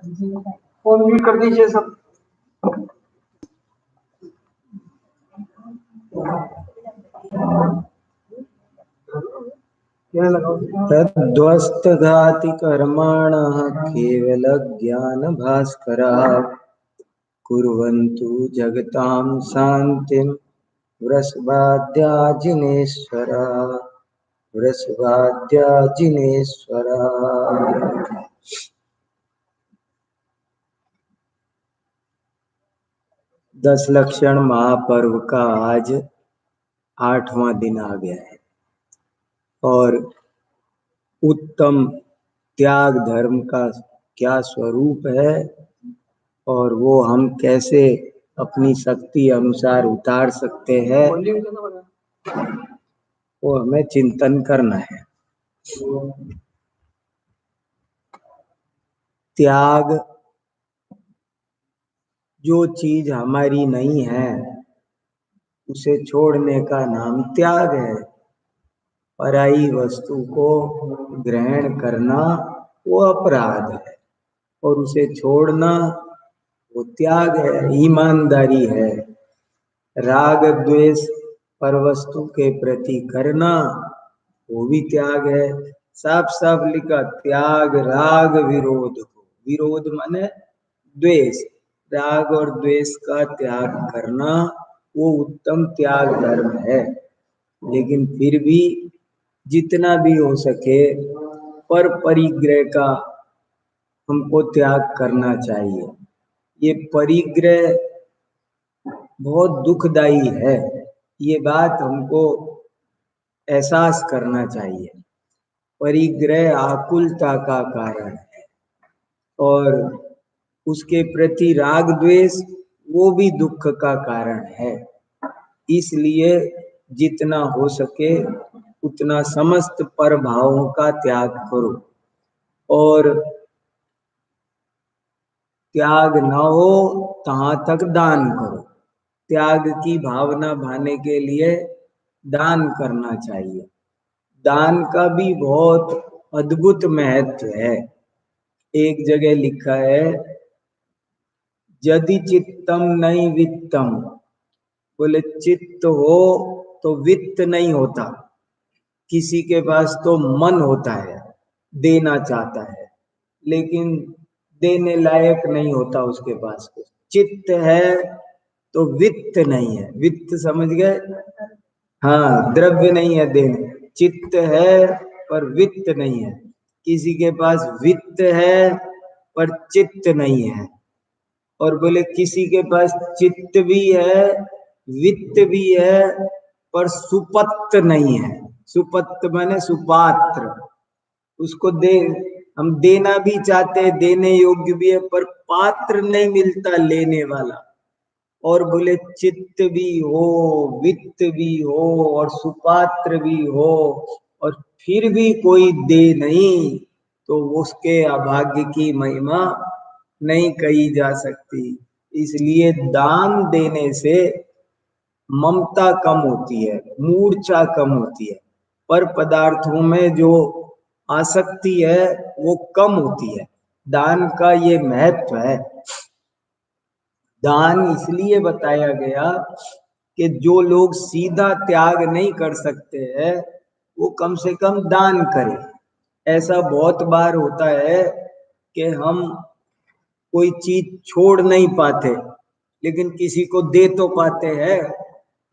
Phone mute कर दीजिए सब। तद्वस्तघाति कर्माणः केवलज्ञानभास्कराः कुर्वन्तु जगतां शान्तिं वृषभाद्याजिनेश्वराः वृषभाद्याजिनेश्वराः। 10 लक्षण महापर्व का आज 8वां दिन आ गया है और उत्तम त्याग धर्म का क्या स्वरूप है और वो हम कैसे अपनी शक्ति अनुसार उतार सकते हैं, वो हमें चिंतन करना है। त्याग, जो चीज हमारी नहीं है उसे छोड़ने का नाम त्याग है। पराई वस्तु को ग्रहण करना वो अपराध है और उसे छोड़ना वो त्याग है, ईमानदारी है। राग द्वेष पर वस्तु के प्रति करना वो भी त्याग है। साफ साफ लिखा, त्याग राग विरोध को। विरोध माने द्वेष, राग और द्वेष का त्याग करना वो उत्तम त्याग धर्म है। लेकिन फिर भी जितना भी हो सके पर परिग्रह का हमको त्याग करना चाहिए। ये परिग्रह बहुत दुखदाई है, ये बात हमको एहसास करना चाहिए। परिग्रह आकुलता का कारण है और उसके प्रति राग द्वेष वो भी दुख का कारण है। इसलिए जितना हो सके उतना समस्त परभावों का त्याग करो और त्याग न हो तहां तक दान करो। त्याग की भावना भाने के लिए दान करना चाहिए। दान का भी बहुत अद्भुत महत्व है। एक जगह लिखा है, यदि चित्तम नहीं वित्तम, बोले चित्त हो तो वित्त नहीं होता। किसी के पास तो मन होता है, देना चाहता है, लेकिन देने लायक नहीं होता उसके पास कुछ। चित्त है तो वित्त नहीं है। वित्त समझ गए? हाँ, द्रव्य नहीं है देने। चित्त है पर वित्त नहीं है। किसी के पास वित्त है पर चित्त नहीं है। और बोले किसी के पास चित्त भी है, वित्त भी है, पर सुपत्त नहीं है। सुपत्त माने सुपात्र। उसको दे, हम देना भी चाहते हैं, देने योग्य भी है, पर पात्र नहीं मिलता लेने वाला। और बोले चित्त भी हो, वित्त भी हो और सुपात्र भी हो और फिर भी कोई दे नहीं, तो उसके अभाग्य की महिमा नहीं कही जा सकती। इसलिए दान देने से ममता कम होती है, मूर्छा कम होती है, पर पदार्थों में जो आसक्ति है वो कम होती है। दान का ये महत्व है। दान इसलिए बताया गया कि जो लोग सीधा त्याग नहीं कर सकते हैं वो कम से कम दान करें। ऐसा बहुत बार होता है कि हम कोई चीज छोड़ नहीं पाते लेकिन किसी को दे तो पाते हैं।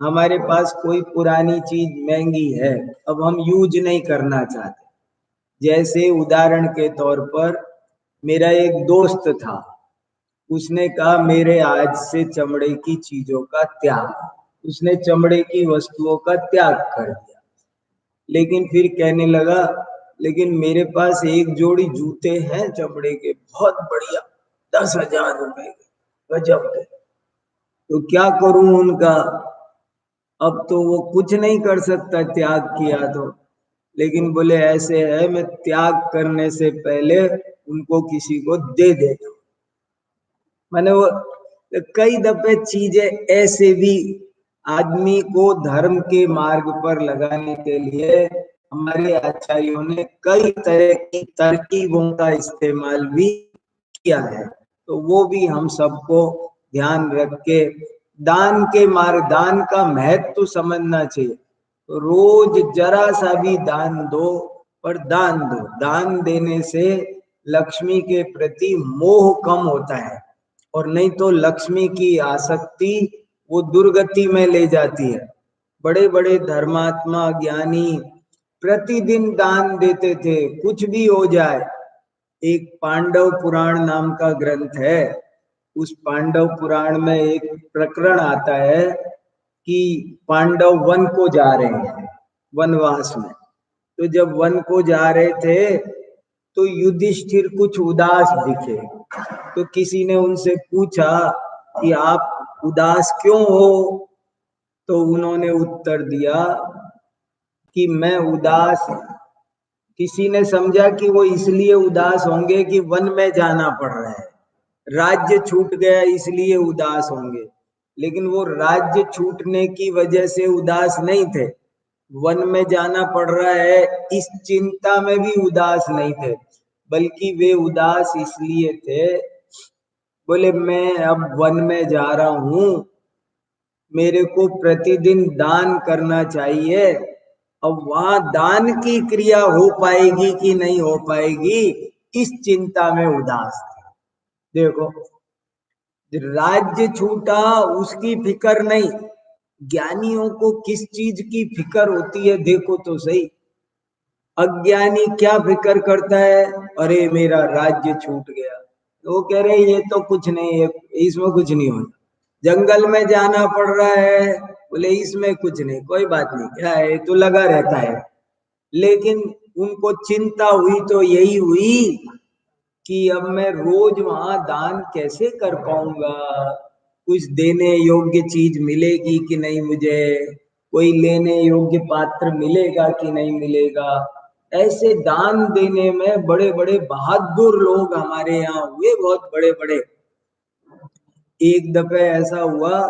हमारे पास कोई पुरानी चीज महंगी है, अब हम यूज नहीं करना चाहते। जैसे उदाहरण के तौर पर मेरा एक दोस्त था, उसने कहा मेरे आज से चमड़े की चीजों का त्याग। उसने चमड़े की वस्तुओं का त्याग कर दिया, लेकिन फिर कहने लगा लेकिन मेरे पास एक जोड़ी जूते हैं चमड़े के, बहुत बढ़िया, 10,000 रुपए के, गजब के, तो क्या करूं उनका। अब तो वो कुछ नहीं कर सकता त्याग किया तो, लेकिन बोले ऐसे है मैं त्याग करने से पहले उनको किसी को दे देता हूं। मैंने वो कई दफे चीजें ऐसे भी आदमी को धर्म के मार्ग पर लगाने के लिए हमारे आचार्यों ने कई तरह की तरकीबों का इस्तेमाल भी किया है। तो वो भी हम सबको ध्यान रख के दान का महत्व समझना चाहिए। तो रोज जरा सा भी दान दो, पर दान दो। दान देने से लक्ष्मी के प्रति मोह कम होता है, और नहीं तो लक्ष्मी की आसक्ति वो दुर्गति में ले जाती है। बड़े बड़े धर्मात्मा ज्ञानी प्रतिदिन दान देते थे, कुछ भी हो जाए। एक पांडव पुराण नाम का ग्रंथ है, उस पांडव पुराण में एक प्रकरण आता है कि पांडव वन को जा रहे हैं, वनवास में। तो जब वन को जा रहे थे तो युधिष्ठिर कुछ उदास दिखे। तो किसी ने उनसे पूछा कि आप उदास क्यों हो? तो उन्होंने उत्तर दिया कि मैं उदास, किसी ने समझा कि वो इसलिए उदास होंगे कि वन में जाना पड़ रहा है, राज्य छूट गया इसलिए उदास होंगे। लेकिन वो राज्य छूटने की वजह से उदास नहीं थे, वन में जाना पड़ रहा है इस चिंता में भी उदास नहीं थे, बल्कि वे उदास इसलिए थे, बोले मैं अब वन में जा रहा हूं, मेरे को प्रतिदिन दान करना चाहिए। अब वहां दान की क्रिया हो पाएगी कि नहीं हो पाएगी, इस चिंता में उदास थे। देखो, राज्य छूटा उसकी फिक्र नहीं, ज्ञानियों को किस चीज की फिक्र होती है देखो तो सही। अज्ञानी क्या फिक्र करता है, अरे मेरा राज्य छूट गया, तो वो कह रहे ये तो कुछ नहीं है, इसमें कुछ नहीं होना। जंगल में जाना पड़ रहा है, बोले इसमें कुछ नहीं, कोई बात नहीं, क्या है तो लगा रहता है। लेकिन उनको चिंता हुई तो यही हुई कि अब मैं रोज वहां दान कैसे कर पाऊंगा, कुछ देने योग्य चीज मिलेगी कि नहीं, मुझे कोई लेने योग्य पात्र मिलेगा कि नहीं मिलेगा। ऐसे दान देने में बड़े बड़े बहादुर लोग हमारे यहाँ हुए, बहुत बड़े बड़े। एक दफे ऐसा हुआ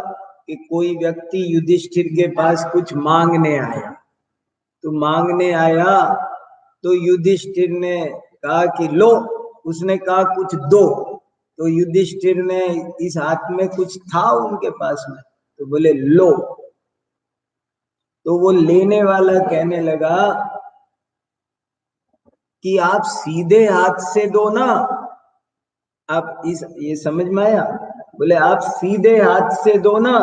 कि कोई व्यक्ति युधिष्ठिर के पास कुछ मांगने आया। तो मांगने आया तो युधिष्ठिर ने कहा कि लो, उसने कहा कुछ दो। तो युधिष्ठिर ने इस हाथ में कुछ था उनके पास में, तो बोले लो। तो वो लेने वाला कहने लगा कि आप सीधे हाथ से दो ना, आप ये समझ में आया? बोले आप सीधे हाथ से दो ना।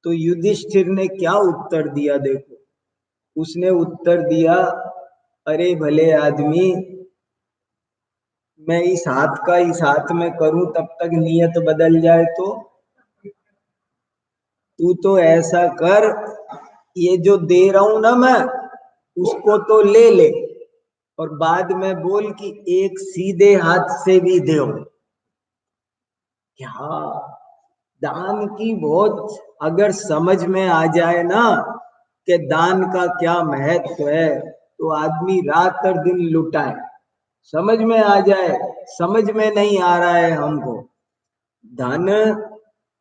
तो युधिष्ठिर ने क्या उत्तर दिया देखो, उसने उत्तर दिया, अरे भले आदमी, मैं इस हाथ का इस हाथ में करूं तब तक नियत बदल जाए तो तू तो ऐसा कर, ये जो दे रहा हूं ना मैं, उसको तो ले ले, और बाद में बोल कि एक सीधे हाथ से भी दो। क्या दान की बहुत अगर समझ में आ जाए ना कि दान का क्या महत्व है, तो आदमी रात और दिन लुटाए। समझ में आ जाए, समझ में नहीं आ रहा है हमको। धन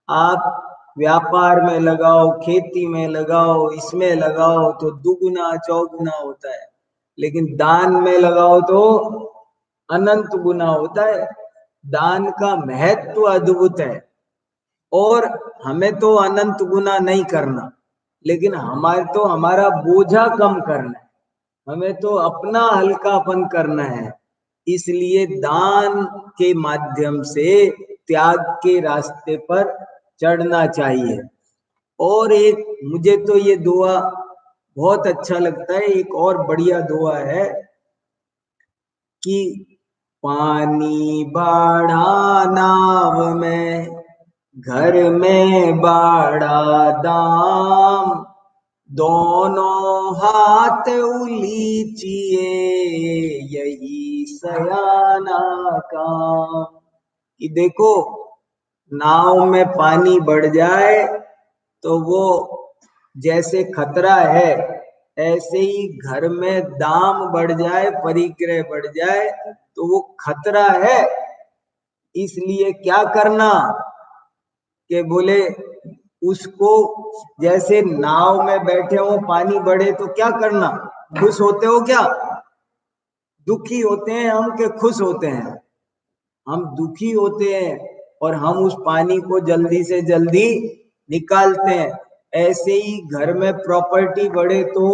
आप व्यापार में लगाओ, खेती में लगाओ, इसमें लगाओ तो दुगुना चौगुना होता है, लेकिन दान में लगाओ तो अनंत गुना होता है। दान का महत्व अद्भुत है, और हमें तो अनंत गुना नहीं करना, लेकिन हमारे तो हमारा बोझा कम करना है, हमें तो अपना हल्कापन करना है। इसलिए दान के माध्यम से त्याग के रास्ते पर चढ़ना चाहिए। और एक मुझे तो ये दुआ बहुत अच्छा लगता है, एक और बढ़िया दुआ है कि पानी बाढ़ा नाव में, घर में बाढ़ा दाम, दोनों हाथ उलीचिए, यही सयाना काम। कि देखो, नाव में पानी बढ़ जाए तो वो जैसे खतरा है, ऐसे ही घर में दाम बढ़ जाए, परिग्रह बढ़ जाए तो वो खतरा है। इसलिए क्या करना कि बोले उसको, जैसे नाव में बैठे हो, पानी बढ़े तो क्या करना, खुश होते हो क्या? दुखी होते हैं हम के खुश होते हैं? हम दुखी होते हैं और हम उस पानी को जल्दी से जल्दी निकालते हैं। ऐसे ही घर में प्रॉपर्टी बढ़े तो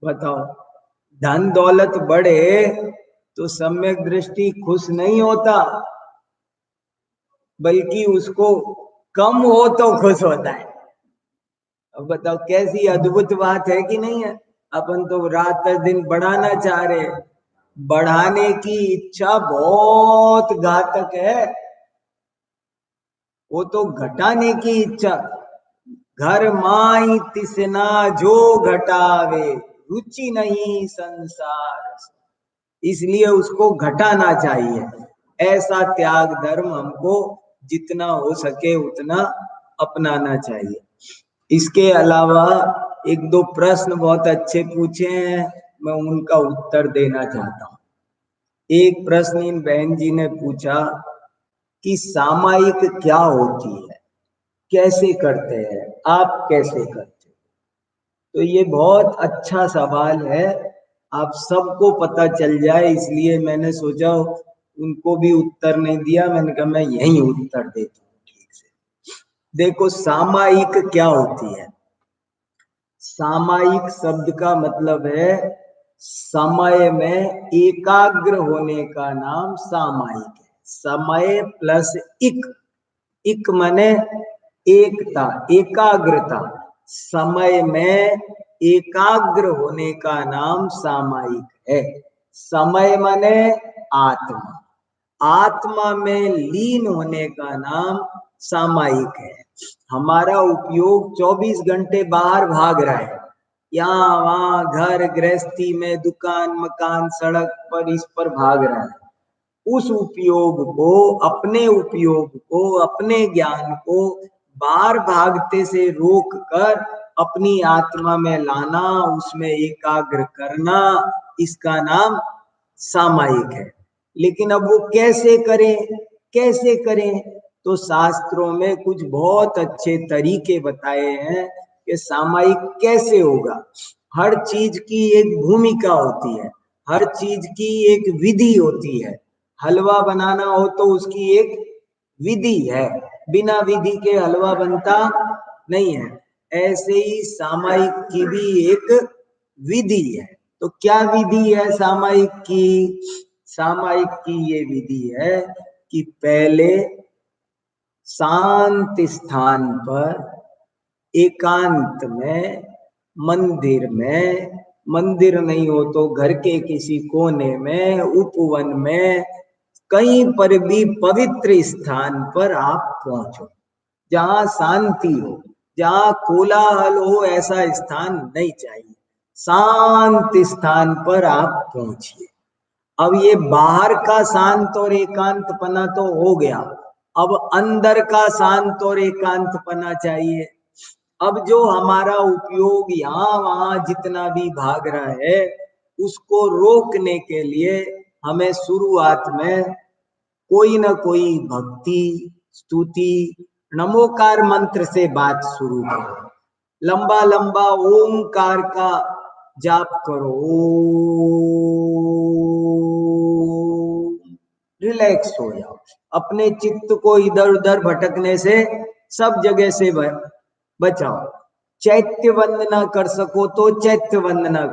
बताओ, धन दौलत बढ़े तो सम्यक दृष्टि खुश नहीं होता, बल्कि उसको कम हो तो खुश होता है। अब बताओ कैसी अद्भुत बात है कि नहीं है। अपन तो रात दिन बढ़ाना चाह रहे, बढ़ाने की इच्छा बहुत घातक है। वो तो घटाने की इच्छा, घर माई तिसना जो घटावे, रुचि नहीं संसार, इसलिए उसको घटाना चाहिए। ऐसा त्याग धर्म हमको जितना हो सके उतना अपनाना चाहिए। इसके अलावा एक दो प्रश्न बहुत अच्छे पूछे हैं, मैं उनका उत्तर देना चाहता हूँ। एक प्रश्न इन बहन जी ने पूछा कि सामायिक क्या होती है, कैसे करते हैं, आप कैसे करते हैं। तो ये बहुत अच्छा सवाल है, आप सबको पता चल जाए, इसलिए मैंने सोचा उनको भी उत्तर नहीं दिया, मैंने कहा मैं यही उत्तर देता हूँ ठीक से। देखो सामायिक क्या होती है। सामायिक शब्द का मतलब है समय में एकाग्र होने का नाम सामायिक है। समय प्लस इक, इक माने एकता, एकाग्रता, समय में एकाग्र होने का नाम सामायिक है। समय माने आत्मा, आत्मा में लीन होने का नाम सामायिक है। हमारा उपयोग 24 घंटे बाहर भाग रहा है, यहाँ वहां घर गृहस्थी में, दुकान मकान सड़क पर, इस पर भाग रहा है। उस उपयोग को, अपने उपयोग को, अपने ज्ञान को बाहर भागते से रोक कर अपनी आत्मा में लाना, उसमें एकाग्र करना, इसका नाम सामायिक है। लेकिन अब वो कैसे करें, कैसे करें, तो शास्त्रों में कुछ बहुत अच्छे तरीके बताए हैं कि सामायिक कैसे होगा। हर चीज की एक भूमिका होती है, हर चीज की एक विधि होती है। हलवा बनाना हो तो उसकी एक विधि है, बिना विधि के हलवा बनता नहीं है। ऐसे ही सामायिक की भी एक विधि है। तो क्या विधि है सामायिक की? सामायिक की ये विधि है कि पहले शांत स्थान पर, एकांत में, मंदिर में, मंदिर नहीं हो तो घर के किसी कोने में, उपवन में, कहीं पर भी पवित्र स्थान पर आप पहुंचो, जहां शांति हो, जहां कोलाहल हो, ऐसा स्थान नहीं चाहिए। शांत स्थान पर आप पहुंचिए। अब ये बाहर का शांत और एकांतपना तो हो गया, अब अंदर का शांत और एकांतपना चाहिए। अब जो हमारा उपयोग यहाँ वहां जितना भी भाग रहा है, उसको रोकने के लिए हमें शुरुआत में कोई ना कोई भक्ति, स्तुति, नमोकार मंत्र से बात शुरू करो। लंबा लंबा ओमकार का जाप करो, रिलैक्स हो जाओ, अपने चित्त को इधर उधर भटकने से सब जगह से बचाओ। चैत्य वंदना कर सको तो चैत्य वंदना,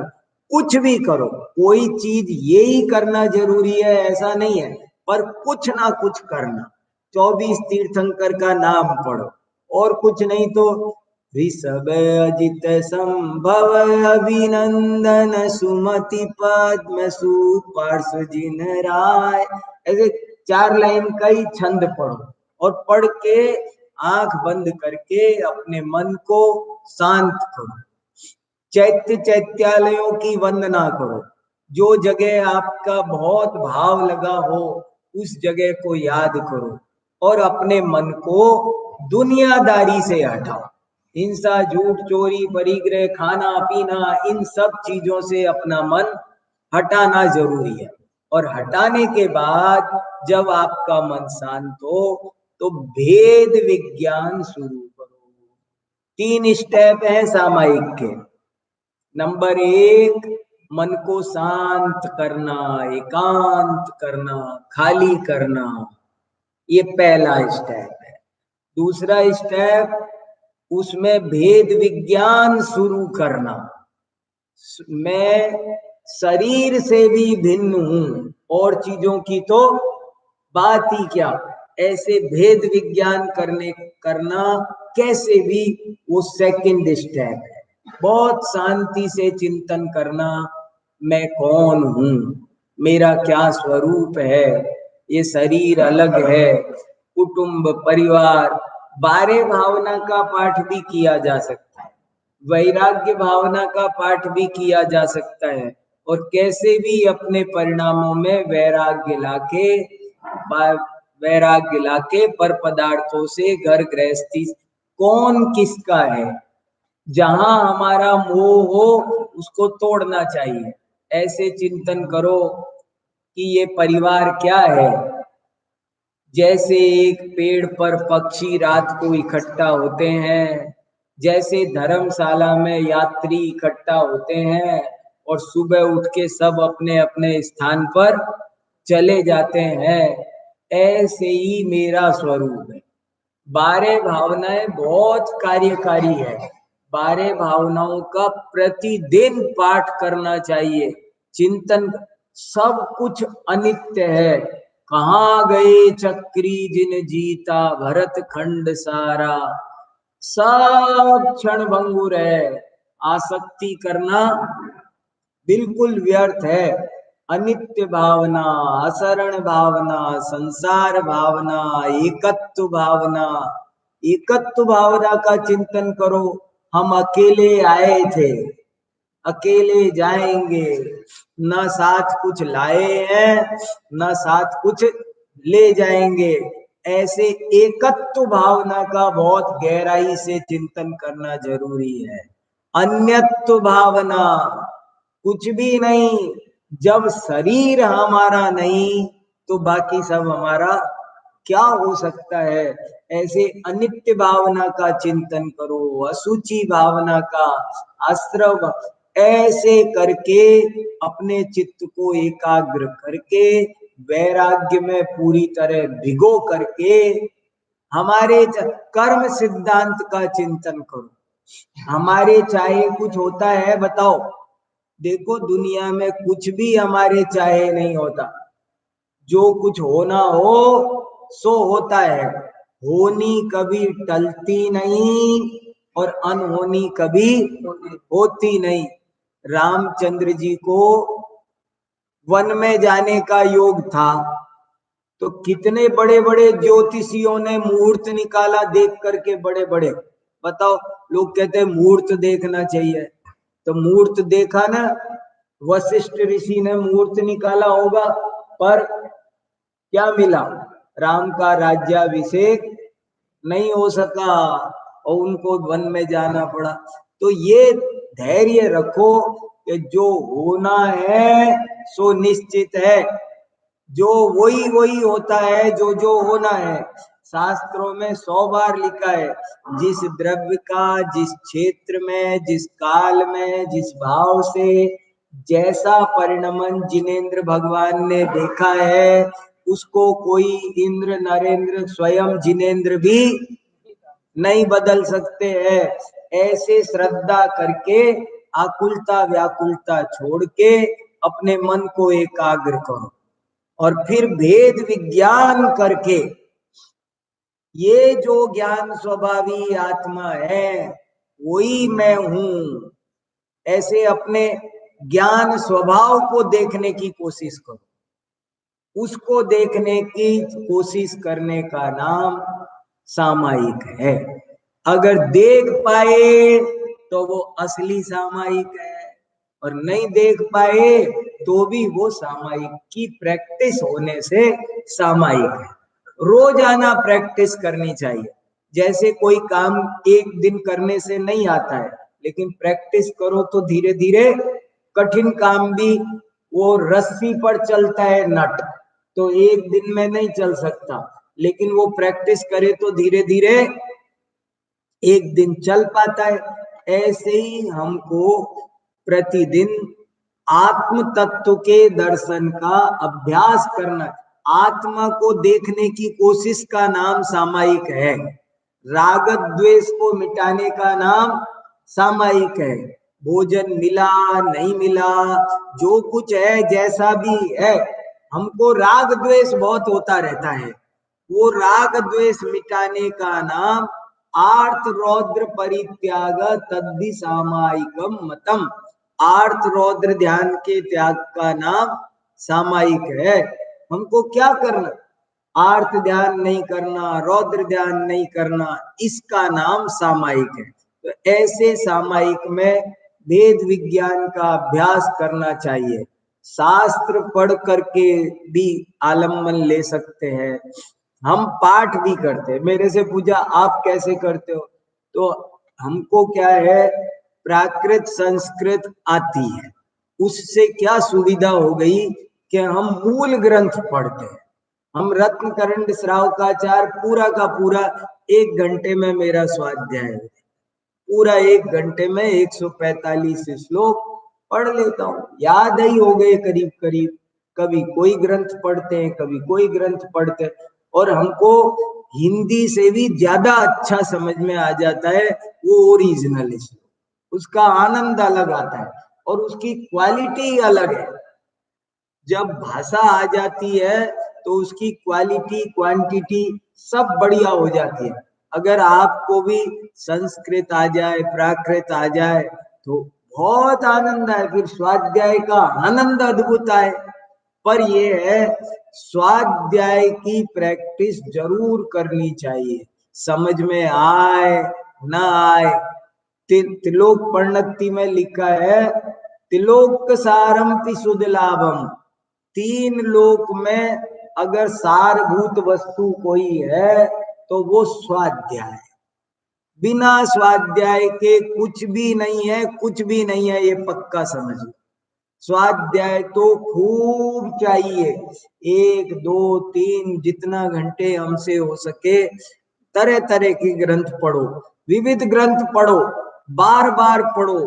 कुछ भी करो, कोई चीज ये ही करना जरूरी है ऐसा नहीं है, पर कुछ ना कुछ करना। 24 तीर्थंकर का नाम पढ़ो, और कुछ नहीं तो ऋषभ अजित संभव अभिनंदन सुमति पद्म सुपार्श्व जिन राय, ऐसे 4 लाइन का ही छंद पढ़ो, और पढ़ के आंख बंद करके अपने मन को शांत करो। चैत्य चैत्यालयों की वंदना करो, जो जगह आपका बहुत भाव लगा हो उस जगह को याद करो, और अपने मन को दुनियादारी से हटाओ। हिंसा, झूठ, चोरी, परिग्रह, खाना पीना, इन सब चीजों से अपना मन हटाना जरूरी है। और हटाने के बाद जब आपका मन शांत हो तो भेद विज्ञान शुरू करो। 3 स्टेप है सामायिक के। नंबर 1, मन को शांत करना, एकांत करना, खाली करना, ये पहला स्टेप है। दूसरा स्टेप, उसमें भेद विज्ञान शुरू करना। मैं शरीर से भी भिन्न हूं और चीजों की तो बात ही क्या, ऐसे भेद विज्ञान करना कैसे भी, वो सेकंड स्टेप है। बहुत शांति से चिंतन करना, मैं कौन हूं, मेरा क्या स्वरूप है, ये शरीर अलग है, कुटुंब परिवार। बारे भावना का पाठ भी किया जा सकता है, वैराग्य भावना का पाठ भी किया जा सकता है, और कैसे भी अपने परिणामों में वैराग्य लाके पर पदार्थों से घर गृहस्थी कौन किसका है, जहां हमारा मोह हो उसको तोड़ना चाहिए। ऐसे चिंतन करो कि ये परिवार क्या है। जैसे एक पेड़ पर पक्षी रात को इकट्ठा होते हैं, जैसे धर्मशाला में यात्री इकट्ठा होते हैं और सुबह उठ के सब अपने अपने स्थान पर चले जाते हैं, ऐसे ही मेरा स्वरूप है। 12 भावनाएं बहुत कार्यकारी है। 12 भावनाओं का प्रतिदिन पाठ करना चाहिए। चिंतन, सब कुछ अनित्य है। कहाँ गए चक्री जिन जीता भरत खंड सारा, सब क्षण भंगुर है। आसक्ति करना बिल्कुल व्यर्थ है। अनित्य भावना, असरण भावना, संसार भावना, एकत्व भावना, एकत्व भावना का चिंतन करो। हम अकेले आए थे, अकेले जाएंगे, न साथ कुछ लाए हैं, न साथ कुछ ले जाएंगे। ऐसे एकत्व भावना का बहुत गहराई से चिंतन करना जरूरी है। अन्यत्व भावना, कुछ भी नहीं, जब शरीर हमारा नहीं तो बाकी सब हमारा क्या हो सकता है। ऐसे अनित्य भावना का चिंतन करो, असुचि भावना का, आश्रव, ऐसे करके अपने चित्त को एकाग्र करके वैराग्य में पूरी तरह भिगो करके हमारे कर्म सिद्धांत का चिंतन करो। हमारे चाहे कुछ होता है, बताओ, देखो दुनिया में कुछ भी हमारे चाहे नहीं होता। जो कुछ होना हो सो होता है। होनी कभी टलती नहीं और अनहोनी कभी होती नहीं। रामचंद्र जी को वन में जाने का योग था, तो कितने बड़े बड़े ज्योतिषियों ने मुहूर्त निकाला देख करके, बड़े बड़े। बताओ, लोग कहते हैं मुहूर्त देखना चाहिए, तो मुहूर्त देखा ना, वशिष्ठ ऋषि ने मुहूर्त निकाला होगा, पर क्या मिला? राम का राज्याभिषेक नहीं हो सका और उनको वन में जाना पड़ा। तो ये धैर्य रखो कि जो होना है सो निश्चित है, जो वही वही होता है, जो जो होना है। शास्त्रों में 100 बार लिखा है, जिस द्रव्य का जिस क्षेत्र में, जिस काल में, जिस भाव से जैसा परिणमन जिनेंद्र भगवान ने देखा है, उसको कोई इंद्र नरेंद्र स्वयं जिनेंद्र भी नहीं बदल सकते हैं। ऐसे श्रद्धा करके आकुलता व्याकुलता छोड़ के अपने मन को एकाग्र करो और फिर भेद विज्ञान करके ये जो ज्ञान स्वभावी आत्मा है वही मैं हूं, ऐसे अपने ज्ञान स्वभाव को देखने की कोशिश करो। उसको देखने की कोशिश करने का नाम सामायिक है। अगर देख पाए तो वो असली सामायिक है, और नहीं देख पाए तो भी वो सामायिक की प्रैक्टिस होने से सामायिक है। रोजाना प्रैक्टिस करनी चाहिए। जैसे कोई काम एक दिन करने से नहीं आता है, लेकिन प्रैक्टिस करो तो धीरे धीरे कठिन काम भी, वो रस्सी पर चलता है नट, तो एक दिन में नहीं चल सकता, लेकिन वो प्रैक्टिस करे तो धीरे धीरे एक दिन चल पाता है। ऐसे ही हमको प्रतिदिन आत्म तत्व के दर्शन का अभ्यास करना, आत्मा को देखने की कोशिश का नाम सामायिक है। राग द्वेष को मिटाने का नाम सामायिक है। भोजन मिला नहीं मिला, जो कुछ है जैसा भी है, हमको राग द्वेष बहुत होता रहता है। वो राग द्वेष मिटाने का नाम आर्त रौद्र परित्याग तद्धि सामायिकम मतम। आर्त रौद्र ध्यान के त्याग का नाम सामायिक है। हमको क्या करना? आर्त ध्यान नहीं करना, रौद्र ध्यान नहीं करना, इसका नाम सामायिक है। तो ऐसे सामायिक में वेद विज्ञान का अभ्यास करना चाहिए। शास्त्र पढ़ करके भी आलम्बन ले सकते हैं। हम पाठ भी करते हैं। मेरे से पूछा आप कैसे करते हो, तो हमको क्या है, प्राकृत संस्कृत आती है, उससे क्या सुविधा हो गई कि हम मूल ग्रंथ पढ़ते हैं। हम रत्न करंड श्रावकाचार पूरा का पूरा 1 घंटे में मेरा स्वाध्याय है। पूरा 1 घंटे में 145 श्लोक पढ़ लेता हूँ, याद ही हो गए करीब करीब। कभी कोई ग्रंथ पढ़ते हैं, कभी कोई ग्रंथ पढ़ते हैं, और हमको हिंदी से भी ज्यादा अच्छा समझ में आ जाता है वो ओरिजिनल श्लोक। उसका आनंद अलग आता है और उसकी क्वालिटी अलग है। जब भाषा आ जाती है तो उसकी क्वालिटी क्वांटिटी सब बढ़िया हो जाती है। अगर आपको भी संस्कृत आ जाए, प्राकृत आ जाए, तो बहुत आनंद आए, फिर स्वाध्याय का आनंद अद्भुत आए। पर ये है, स्वाध्याय की प्रैक्टिस जरूर करनी चाहिए, समझ में आए ना आए। त्रिलोक प्रणति में लिखा है, त्रिलोक सारम सुध लाभम। 3 लोक में अगर सारभूत वस्तु कोई है तो वो स्वाध्याय। बिना स्वाध्याय के कुछ भी नहीं है, कुछ भी नहीं है, ये पक्का समझ लो। स्वाध्याय तो खूब चाहिए, 1 2 3 जितना घंटे हमसे हो सके। तरह तरह के ग्रंथ पढ़ो, विविध ग्रंथ पढ़ो, बार बार पढ़ो,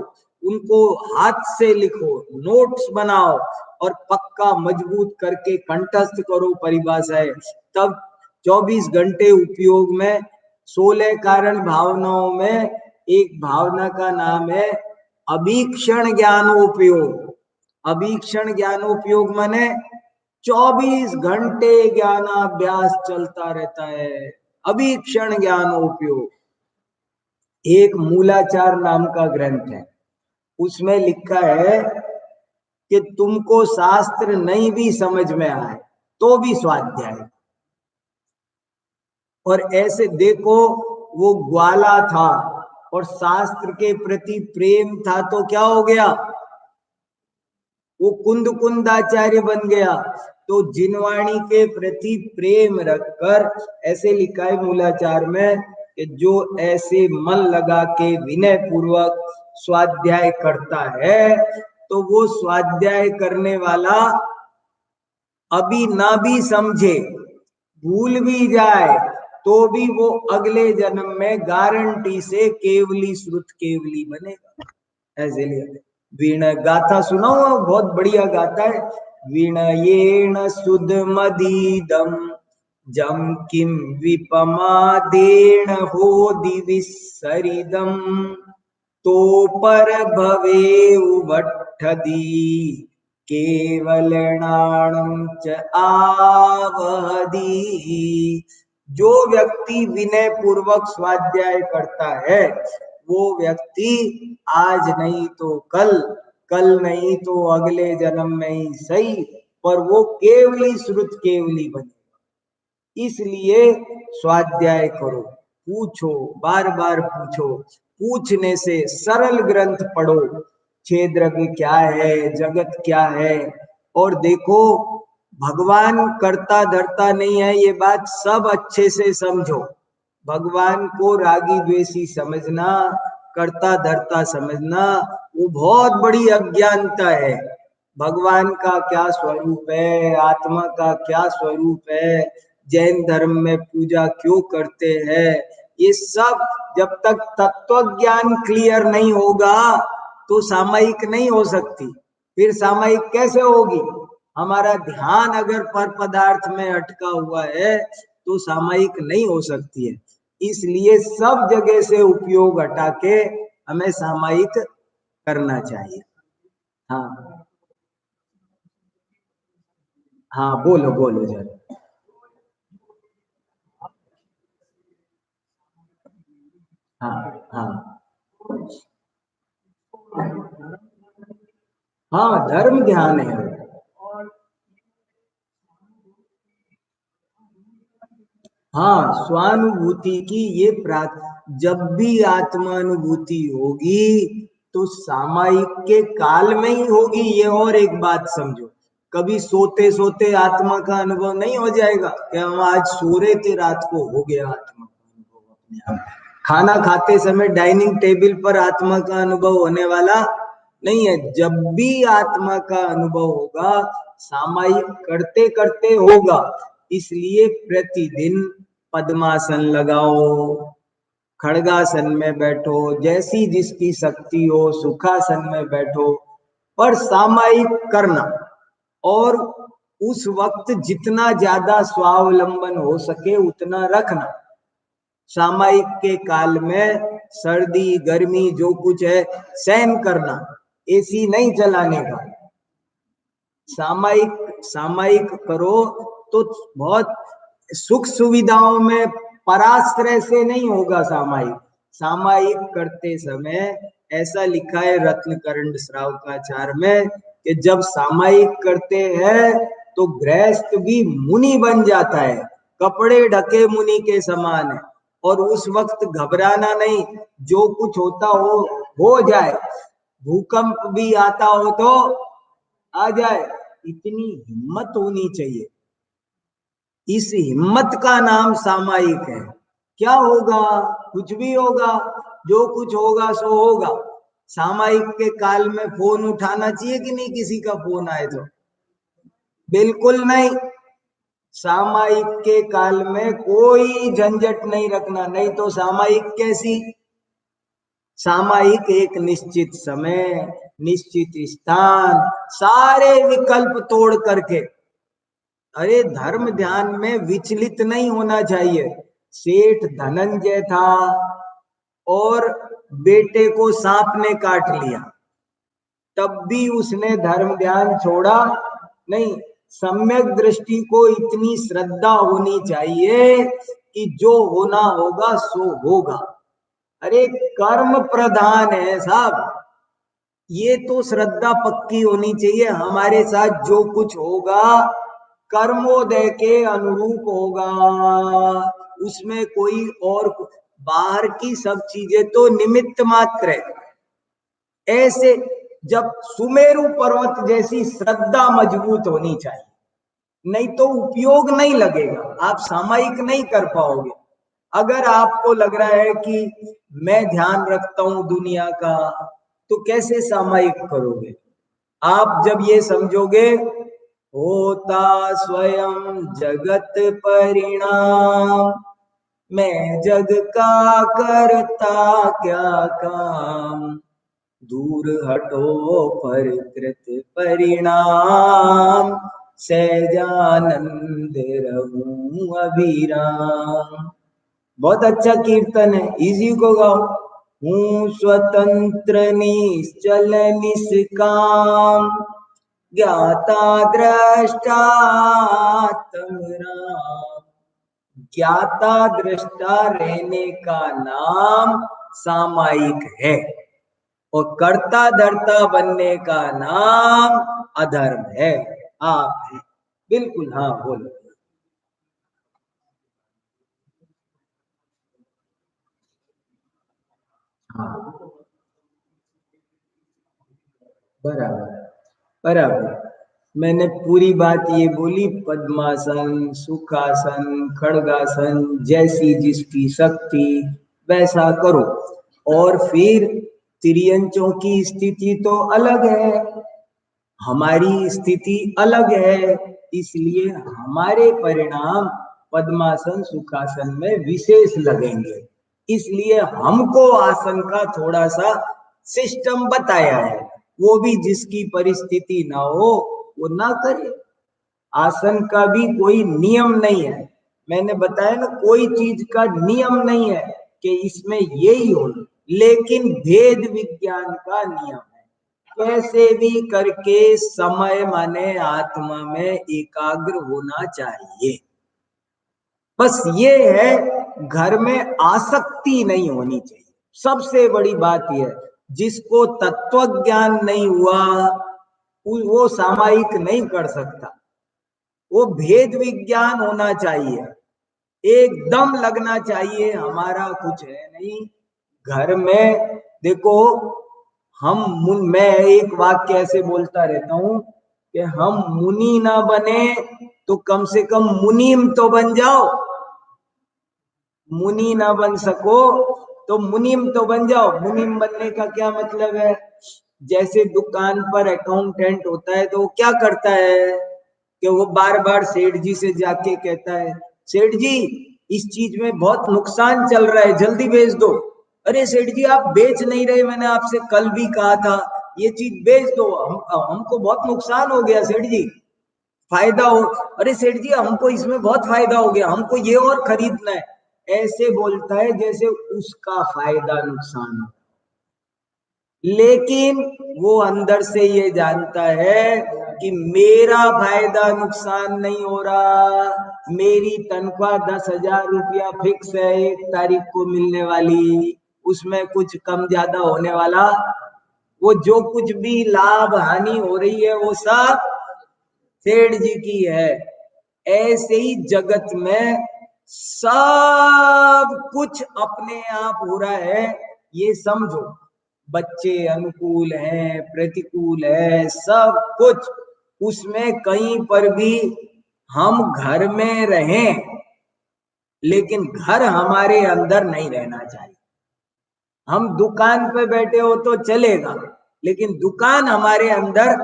उनको हाथ से लिखो, नोट्स बनाओ और पक्का मजबूत करके कंठस्थ करो परिभाषाएं। तब 24 घंटे उपयोग में 16 कारण भावनाओं में एक भावना का नाम है अभीक्षण ज्ञानोपयोग। अभीक्षण ज्ञानोपयोग माने 24 घंटे ज्ञानाभ्यास चलता रहता है। अभीक्षण ज्ञानोपयोग एक मूलाचार नाम का ग्रंथ है, उसमें लिखा है कि तुमको शास्त्र नहीं भी समझ में आए तो भी स्वाध्याय। और ऐसे देखो, वो ग्वाला था और शास्त्र के प्रति प्रेम था तो क्या हो गया, वो कुंद कुंदाचार्य बन गया। तो जिनवाणी के प्रति प्रेम रखकर, ऐसे लिखा है मूलाचार में कि जो ऐसे मन लगा के विनय पूर्वक स्वाध्याय करता है, तो वो स्वाध्याय करने वाला अभी ना भी समझे, भूल भी जाए, तो भी वो अगले जन्म में गारंटी से केवली श्रुत केवली बनेगा। ऐसे लिए वीण गाथा सुनाओ, बहुत बढ़िया गाता है। वीणयेण सुध मदीदम जम किम विपमादेण हो दिविसरिदम तो पर भवे उभट्ठदी केवलनाणं च आवहदी। जो व्यक्ति विनय पूर्वक स्वाध्याय करता है, वो व्यक्ति आज नहीं तो कल, कल नहीं तो अगले जन्म में ही सही, पर वो केवली श्रुत केवली बनेगा। इसलिए स्वाध्याय करो, पूछो, बार बार पूछो। पूछने से सरल ग्रंथ पढ़ो, क्षेत्रज्ञ क्या है, जगत क्या है। और देखो, भगवान करता धरता नहीं है, ये बात सब अच्छे से समझो। भगवान को रागी द्वेषी समझना, करता धरता समझना, वो बहुत बड़ी अज्ञानता है। भगवान का क्या स्वरूप है, आत्मा का क्या स्वरूप है, जैन धर्म में पूजा क्यों करते हैं, ये सब जब तक तत्व ज्ञान क्लियर नहीं होगा तो सामायिक नहीं हो सकती। फिर सामायिक कैसे होगी? हमारा ध्यान अगर पर पदार्थ में अटका हुआ है तो सामायिक नहीं हो सकती है। इसलिए सब जगह से उपयोग हटा के हमें सामायिक करना चाहिए। हाँ हाँ, बोलो बोलो जरा। हाँ हाँ हाँ, धर्म ध्यान है। हाँ, स्वानुभूति की ये जब भी आत्मानुभूति होगी तो सामायिक के काल में ही होगी। ये और एक बात समझो, कभी सोते सोते आत्मा का अनुभव नहीं हो जाएगा कि हम आज सो रहे थे, रात को हो गया आत्मा का अनुभव अपने आप। खाना खाते समय डाइनिंग टेबल पर आत्मा का अनुभव होने वाला नहीं है। जब भी आत्मा का अनुभव होगा सामायिक करते करते होगा। इसलिए प्रतिदिन पद्मासन लगाओ, खड़गासन में बैठो, जैसी जिसकी शक्ति हो सुखासन में बैठो, पर सामायिक करना। और उस वक्त जितना ज्यादा स्वावलंबन हो सके उतना रखना। सामायिक के काल में सर्दी गर्मी जो कुछ है सहन करना, एसी नहीं चलाने का। सामायिक सामायिक करो तो बहुत सुख सुविधाओं में पराश्रय से नहीं होगा सामायिक। सामायिक करते समय ऐसा लिखा है रत्नकरंड श्रावकाचार में कि जब सामायिक करते हैं तो गृहस्थ भी मुनि बन जाता है, कपड़े ढके मुनि के समान है। और उस वक्त घबराना नहीं, जो कुछ होता हो जाए। भूकंप भी आता हो तो आ जाए, इतनी हिम्मत होनी चाहिए। इस हिम्मत का नाम सामायिक है। क्या होगा? कुछ भी होगा, जो कुछ होगा सो होगा। सामायिक के काल में फोन उठाना चाहिए कि नहीं? किसी का फोन आए तो बिल्कुल नहीं। सामायिक के काल में कोई झंझट नहीं रखना, नहीं तो सामायिक कैसी? सामायिक एक निश्चित समय, निश्चित स्थान, सारे विकल्प तोड़ करके। अरे धर्म ध्यान में विचलित नहीं होना चाहिए। सेठ धनंजय था और बेटे को सांप ने काट लिया, तब भी उसने धर्म ध्यान छोड़ा नहीं। सम्यक दृष्टि को इतनी श्रद्धा होनी चाहिए कि जो होना होगा सो होगा। अरे कर्म प्रधान है साहब, ये तो श्रद्धा पक्की होनी चाहिए। हमारे साथ जो कुछ होगा कर्मोदय के अनुरूप होगा, उसमें कोई और बाहर की सब चीजें तो निमित्त मात्र है। ऐसे जब सुमेरु पर्वत जैसी श्रद्धा मजबूत होनी चाहिए, नहीं तो उपयोग नहीं लगेगा, आप सामायिक नहीं कर पाओगे। अगर आपको लग रहा है कि मैं ध्यान रखता हूं दुनिया का, तो कैसे सामायिक करोगे? आप जब ये समझोगे होता स्वयं जगत परिणाम, मैं जग का करता क्या काम, दूर हटो परिकृत परिणाम, सहजानंद रहूं अभिराम। बहुत अच्छा कीर्तन है, इसी को गाओ। हूँ स्वतंत्र निश्चल निष्काम, ज्ञाता दृष्टा तम राम। ज्ञाता दृष्टा रहने का नाम सामायिक है, और कर्ता धर्ता बनने का नाम अधर्म है। आप है बिल्कुल। हाँ बोलो। हाँ बराबर बराबर। मैंने पूरी बात ये बोली, पद्मासन सुखासन खड़गासन, जैसी जिसकी शक्ति वैसा करो। और फिर तिरियंचों की स्थिति तो अलग है, हमारी स्थिति अलग है। इसलिए हमारे परिणाम पद्मासन सुखासन में विशेष लगेंगे। इसलिए हमको आसन का थोड़ा सा सिस्टम बताया है। वो भी जिसकी परिस्थिति ना हो वो ना करे। आसन का भी कोई नियम नहीं है। मैंने बताया ना, कोई चीज का नियम नहीं है कि इसमें यही हो, लेकिन भेद विज्ञान का नियम है। कैसे भी करके समय माने आत्मा में एकाग्र होना चाहिए। बस ये है, घर में आसक्ति नहीं होनी चाहिए। सबसे बड़ी बात यह है, जिसको तत्व ज्ञान नहीं हुआ वो सामायिक नहीं कर सकता। वो भेद विज्ञान होना चाहिए, एकदम लगना चाहिए हमारा कुछ है नहीं। घर में देखो, मैं एक वाक्य ऐसे बोलता रहता हूं कि हम मुनि ना बने तो कम से कम मुनीम तो बन जाओ। मुनि ना बन सको तो मुनीम तो बन जाओ। मुनीम बनने का क्या मतलब है? जैसे दुकान पर अकाउंटेंट होता है तो वो क्या करता है कि वो बार बार सेठ जी से जाके कहता है, सेठ जी इस चीज में बहुत नुकसान चल रहा है, जल्दी बेच दो। अरे सेठ जी आप बेच नहीं रहे, मैंने आपसे कल भी कहा था ये चीज बेच दो, हमको बहुत नुकसान हो गया सेठ जी, फायदा हो। अरे सेठ जी हमको इसमें बहुत फायदा हो गया, हमको ये और खरीदना है। ऐसे बोलता है जैसे उसका फायदा नुकसान हो, लेकिन वो अंदर से ये जानता है कि मेरा फायदा नुकसान नहीं हो रहा। मेरी तनख्वाह 10,000 रुपया फिक्स है, 1 तारीख को मिलने वाली, उसमें कुछ कम ज्यादा होने वाला, वो जो कुछ भी लाभ हानि हो रही है वो सब सेठ जी की है। ऐसे ही जगत में सब कुछ अपने आप हो रहा है, ये समझो। बच्चे अनुकूल हैं, प्रतिकूल है, सब कुछ। उसमें कहीं पर भी हम घर में रहें, लेकिन घर हमारे अंदर नहीं रहना चाहिए। हम दुकान पे बैठे हो तो चलेगा, लेकिन दुकान हमारे अंदर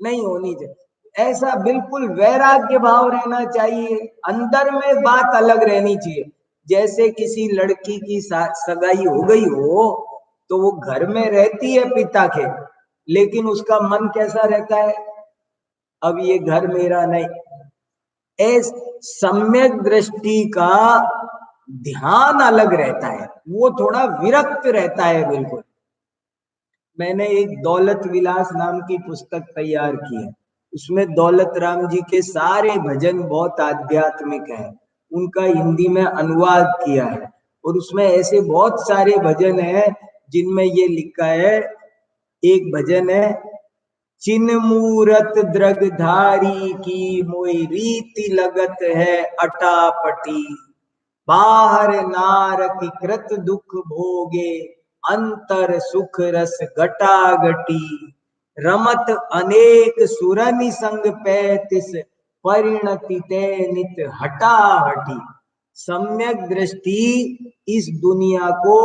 नहीं होनी चाहिए। ऐसा बिल्कुल वैराग्य भाव रहना चाहिए, अंदर में बात अलग रहनी चाहिए। जैसे किसी लड़की की सगाई हो गई हो तो वो घर में रहती है पिता के, लेकिन उसका मन कैसा रहता है? अब ये घर मेरा नहीं। इस सम्यक दृष्टि का ध्यान अलग रहता है, वो थोड़ा विरक्त रहता है बिल्कुल। मैंने एक दौलत विलास नाम की पुस्तक तैयार की है, उसमें दौलत राम जी के सारे भजन बहुत आध्यात्मिक है, उनका हिंदी में अनुवाद किया है। और उसमें ऐसे बहुत सारे भजन हैं जिनमें ये लिखा है। एक भजन है, चिन्ह मूरत द्रगधारी की मोई रीति लगत है अटापटी, बाहर नारक कृत दुख भोगे, अंतर सुख रस घटा घटी, रमत अनेक सुरनि संग पैतिस, परिणति ते नित हटा हटी। सम्यक दृष्टि इस दुनिया को,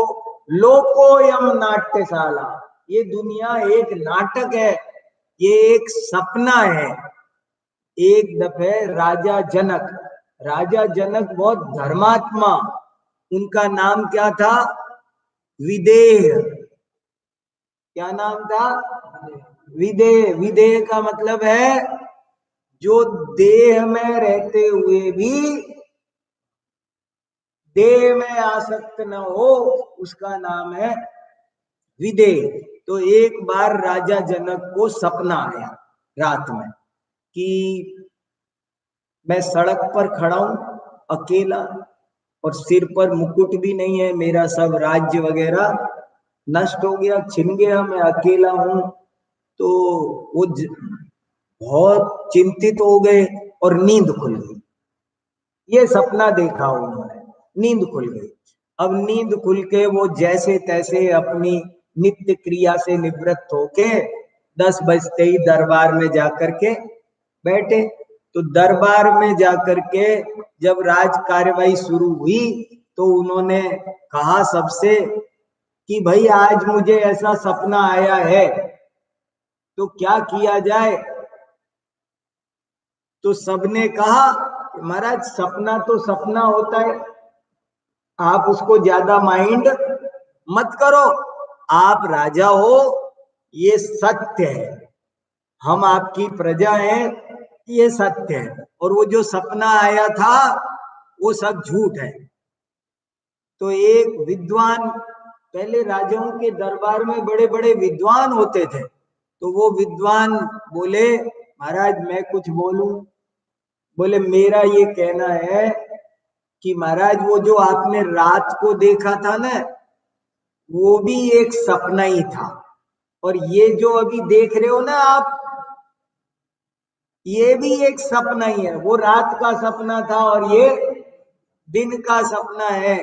लोकोयम नाट्यशाला, ये दुनिया एक नाटक है, ये एक सपना है। एक दफे राजा जनक बहुत धर्मात्मा, उनका नाम क्या था? विदेह। क्या नाम था? विदेह। विदेह का मतलब है जो देह में रहते हुए भी देह में आसक्त न हो, उसका नाम है विदेह। तो एक बार राजा जनक को सपना आया रात में कि मैं सड़क पर खड़ा हूं अकेला, और सिर पर मुकुट भी नहीं है, मेरा सब राज्य वगैरह नष्ट हो गया, छिन गया, मैं अकेला हूं। तो वो बहुत चिंतित हो गए और नींद खुल गई। ये सपना देखा उन्होंने, नींद खुल गई। अब नींद खुल के वो जैसे तैसे अपनी नित्य क्रिया से निवृत्त होके 10 बजते ही दरबार में जाकर के बैठे। तो दरबार में जाकर के जब राज कार्यवाही शुरू हुई तो उन्होंने कहा सबसे कि भाई आज मुझे ऐसा सपना आया है तो क्या किया जाए। तो सबने कहा महाराज सपना तो सपना होता है, आप उसको ज्यादा माइंड मत करो, आप राजा हो, ये सत्य है, हम आपकी प्रजा हैं, ये सत्य है, और वो जो सपना आया था वो सब झूठ है। तो एक विद्वान, पहले राजाओं के दरबार में बड़े बड़े विद्वान होते थे, तो वो विद्वान बोले महाराज मैं कुछ बोलूं? बोले मेरा ये कहना है कि महाराज वो जो आपने रात को देखा था ना, वो भी एक सपना ही था, और ये जो अभी देख रहे हो ना आप, ये भी एक सपना ही है। वो रात का सपना था और ये दिन का सपना है।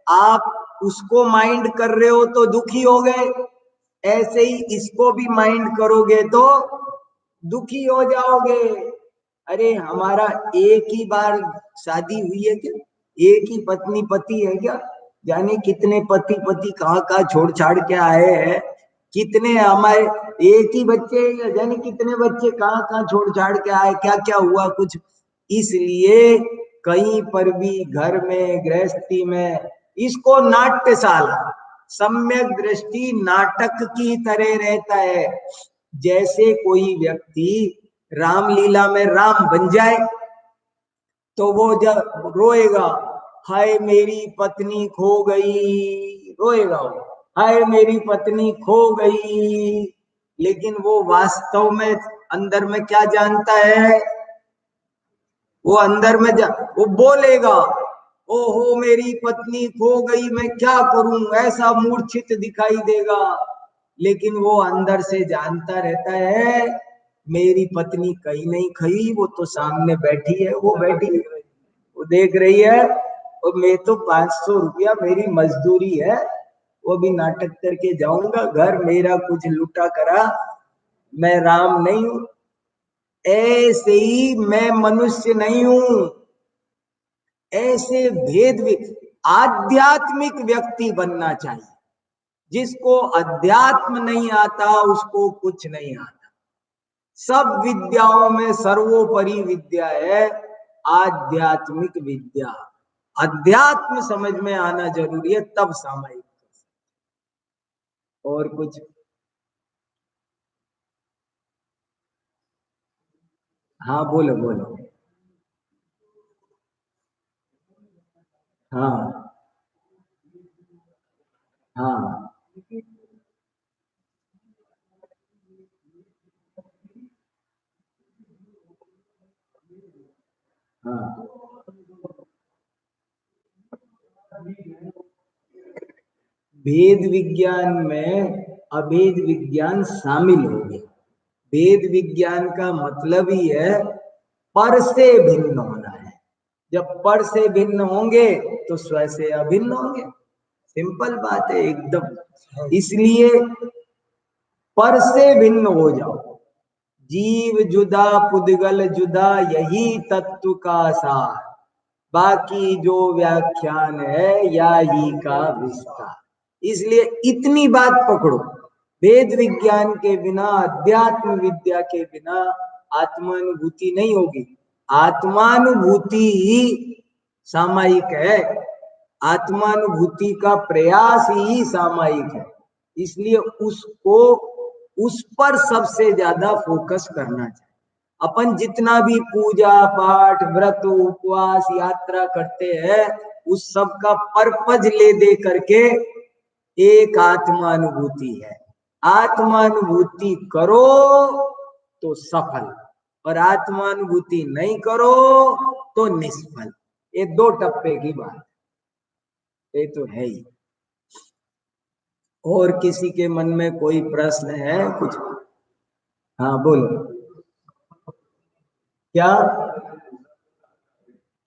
आप उसको माइंड कर रहे हो तो दुखी हो गए, ऐसे ही इसको भी माइंड करोगे तो दुखी हो जाओगे। अरे हमारा एक ही बार शादी हुई है क्या? एक ही पत्नी पति है क्या? जाने कितने पति पति कहाँ कहाँ छोड़ छाड़ के आए हैं, कितने हमारे एक ही बच्चे, जाने कितने बच्चे कहाँ कहाँ छोड़ छाड़ के आए, क्या क्या हुआ कुछ। इसलिए कहीं पर भी घर में गृहस्थी में इसको नाट्यशाला, सम्यक दृष्टि नाटक की तरह रहता है। जैसे कोई व्यक्ति रामलीला में राम बन जाए तो वो जब रोएगा, हाय मेरी पत्नी खो गई, रोएगा वो, हाय मेरी पत्नी खो गई। लेकिन वो वास्तव में अंदर में क्या जानता है? वो अंदर में वो बोलेगा, ओहो मेरी पत्नी खो गई, मैं क्या करूं, ऐसा मूर्छित दिखाई देगा। लेकिन वो अंदर से जानता रहता है मेरी पत्नी कहीं नहीं खई, वो तो सामने बैठी है, वो बैठी है, वो देख रही है, और मैं तो 500 रुपया मेरी मजदूरी है, वो भी नाटक करके जाऊंगा घर, मेरा कुछ लुटा करा, मैं राम नहीं हूं। ऐसे ही मैं मनुष्य नहीं हूं। ऐसे आध्यात्मिक व्यक्ति बनना चाहिए। जिसको अध्यात्म नहीं आता उसको कुछ नहीं आता। सब विद्याओं में सर्वोपरि विद्या है आध्यात्मिक विद्या। अध्यात्म समझ में आना जरूरी है, तब सामायिक। और कुछ? हाँ बोलो बोलो। हाँ हाँ हाँ। भेद विज्ञान में अभेद विज्ञान शामिल हो गया। भेद विज्ञान का मतलब ही है पर से भिन्न होना है। जब पर से भिन्न होंगे तो स्व से अभिन्न होंगे। सिंपल बात है एकदम। इसलिए पर से भिन्न हो जाओ। जीव जुदा पुद्गल जुदा, यही तत्व का सार, बाकी जो व्याख्यान है या ही का विस्तार। इसलिए इतनी बात पकड़ो, वेद विज्ञान के बिना, अध्यात्म विद्या के बिना आत्मानुभूति नहीं होगी। आत्मानुभूति ही सामायिक है, आत्मानुभूति का प्रयास ही सामायिक है। इसलिए उसको, उस पर सबसे ज्यादा फोकस करना चाहिए। अपन जितना भी पूजा पाठ व्रत उपवास यात्रा करते हैं, उस सब का पर्पज ले दे करके एक आत्मानुभूति है। आत्मानुभूति करो तो सफल, और आत्मानुभूति नहीं करो तो निष्फल। ये दो टप्पे की बात, ये तो है ही। और किसी के मन में कोई प्रश्न है कुछ? हाँ बोलो। क्या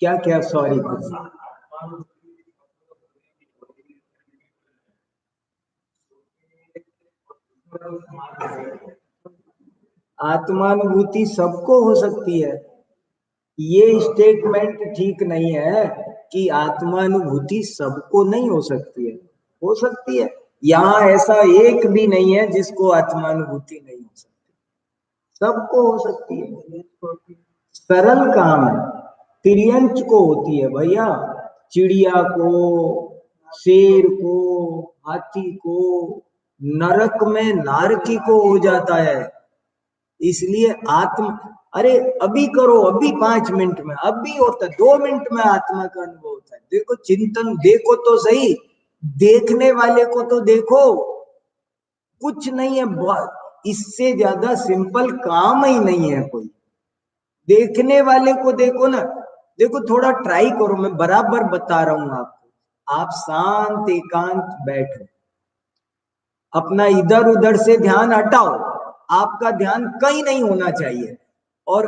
क्या क्या? सॉरी कुछ। आत्मानुभूति सबको हो सकती है। ये स्टेटमेंट ठीक नहीं है कि आत्मानुभूति सबको नहीं हो सकती है। हो सकती है। यहाँ ऐसा एक भी नहीं है जिसको आत्मानुभूति नहीं हो सकती, सबको हो सकती है। सरल काम है, तिर्यंच को होती है भैया, चिड़िया को, शेर को, हाथी को, नरक में नारकी को हो जाता है। इसलिए अरे अभी करो, अभी 5 मिनट में, अभी होता है, 2 मिनट में आत्मा का अनुभव होता है। देखो चिंतन, देखो तो सही, देखने वाले को तो देखो, कुछ नहीं है, इससे ज्यादा सिंपल काम ही नहीं है कोई। देखने वाले को देखो ना, देखो थोड़ा ट्राई करो, मैं बराबर बता रहा हूं आपको। आप शांत एकांत बैठो, अपना इधर उधर से ध्यान हटाओ, आपका ध्यान कहीं नहीं होना चाहिए। और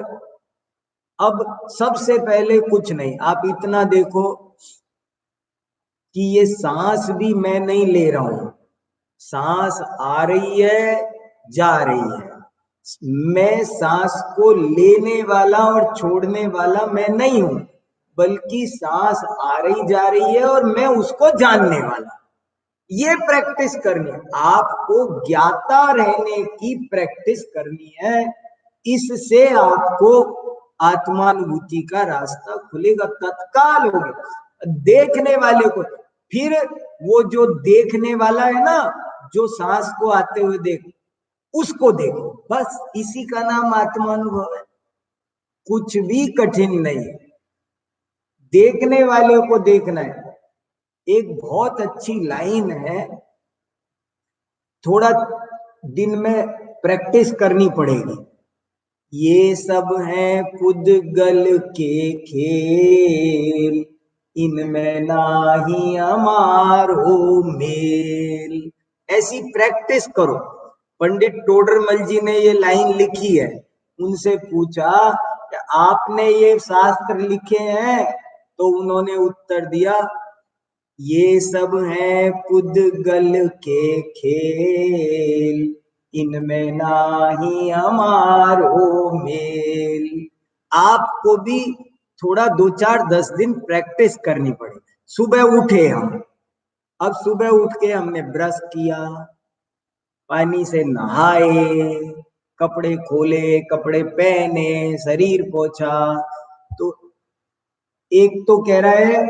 अब सबसे पहले कुछ नहीं, आप इतना देखो कि ये सांस भी मैं नहीं ले रहा हूं, सांस आ रही है, जा रही है। मैं सांस को लेने वाला और छोड़ने वाला मैं नहीं हूं, बल्कि सांस आ रही जा रही है और मैं उसको जानने वाला। ये प्रैक्टिस करनी है आपको, ज्ञाता रहने की प्रैक्टिस करनी है। इससे आपको आत्मानुभूति का रास्ता खुलेगा, तत्काल होगा। देखने वाले को, फिर वो जो देखने वाला है ना, जो सांस को आते हुए उसको देखो, बस इसी का नाम आत्मानुभव है। कुछ भी कठिन नहीं, देखने वाले को देखना है। एक बहुत अच्छी लाइन है, थोड़ा दिन में प्रैक्टिस करनी पड़ेगी। ये सब है पुद्गल के खेल, इनमें नाही हमारो मेल। ऐसी प्रैक्टिस करो। पंडित टोडरमल जी ने ये लाइन लिखी है, उनसे पूछा कि आपने ये शास्त्र लिखे हैं, तो उन्होंने उत्तर दिया, ये सब है पुद्गल के खेल, इनमें नाही हमारो मेल। आपको भी थोड़ा 2 4 10 दिन प्रैक्टिस करनी पड़ेगी। सुबह उठे हम, अब सुबह उठ के हमने ब्रश किया, पानी से नहाए, कपड़े खोले, कपड़े पहने, शरीर पोंछा, तो एक तो कह रहा है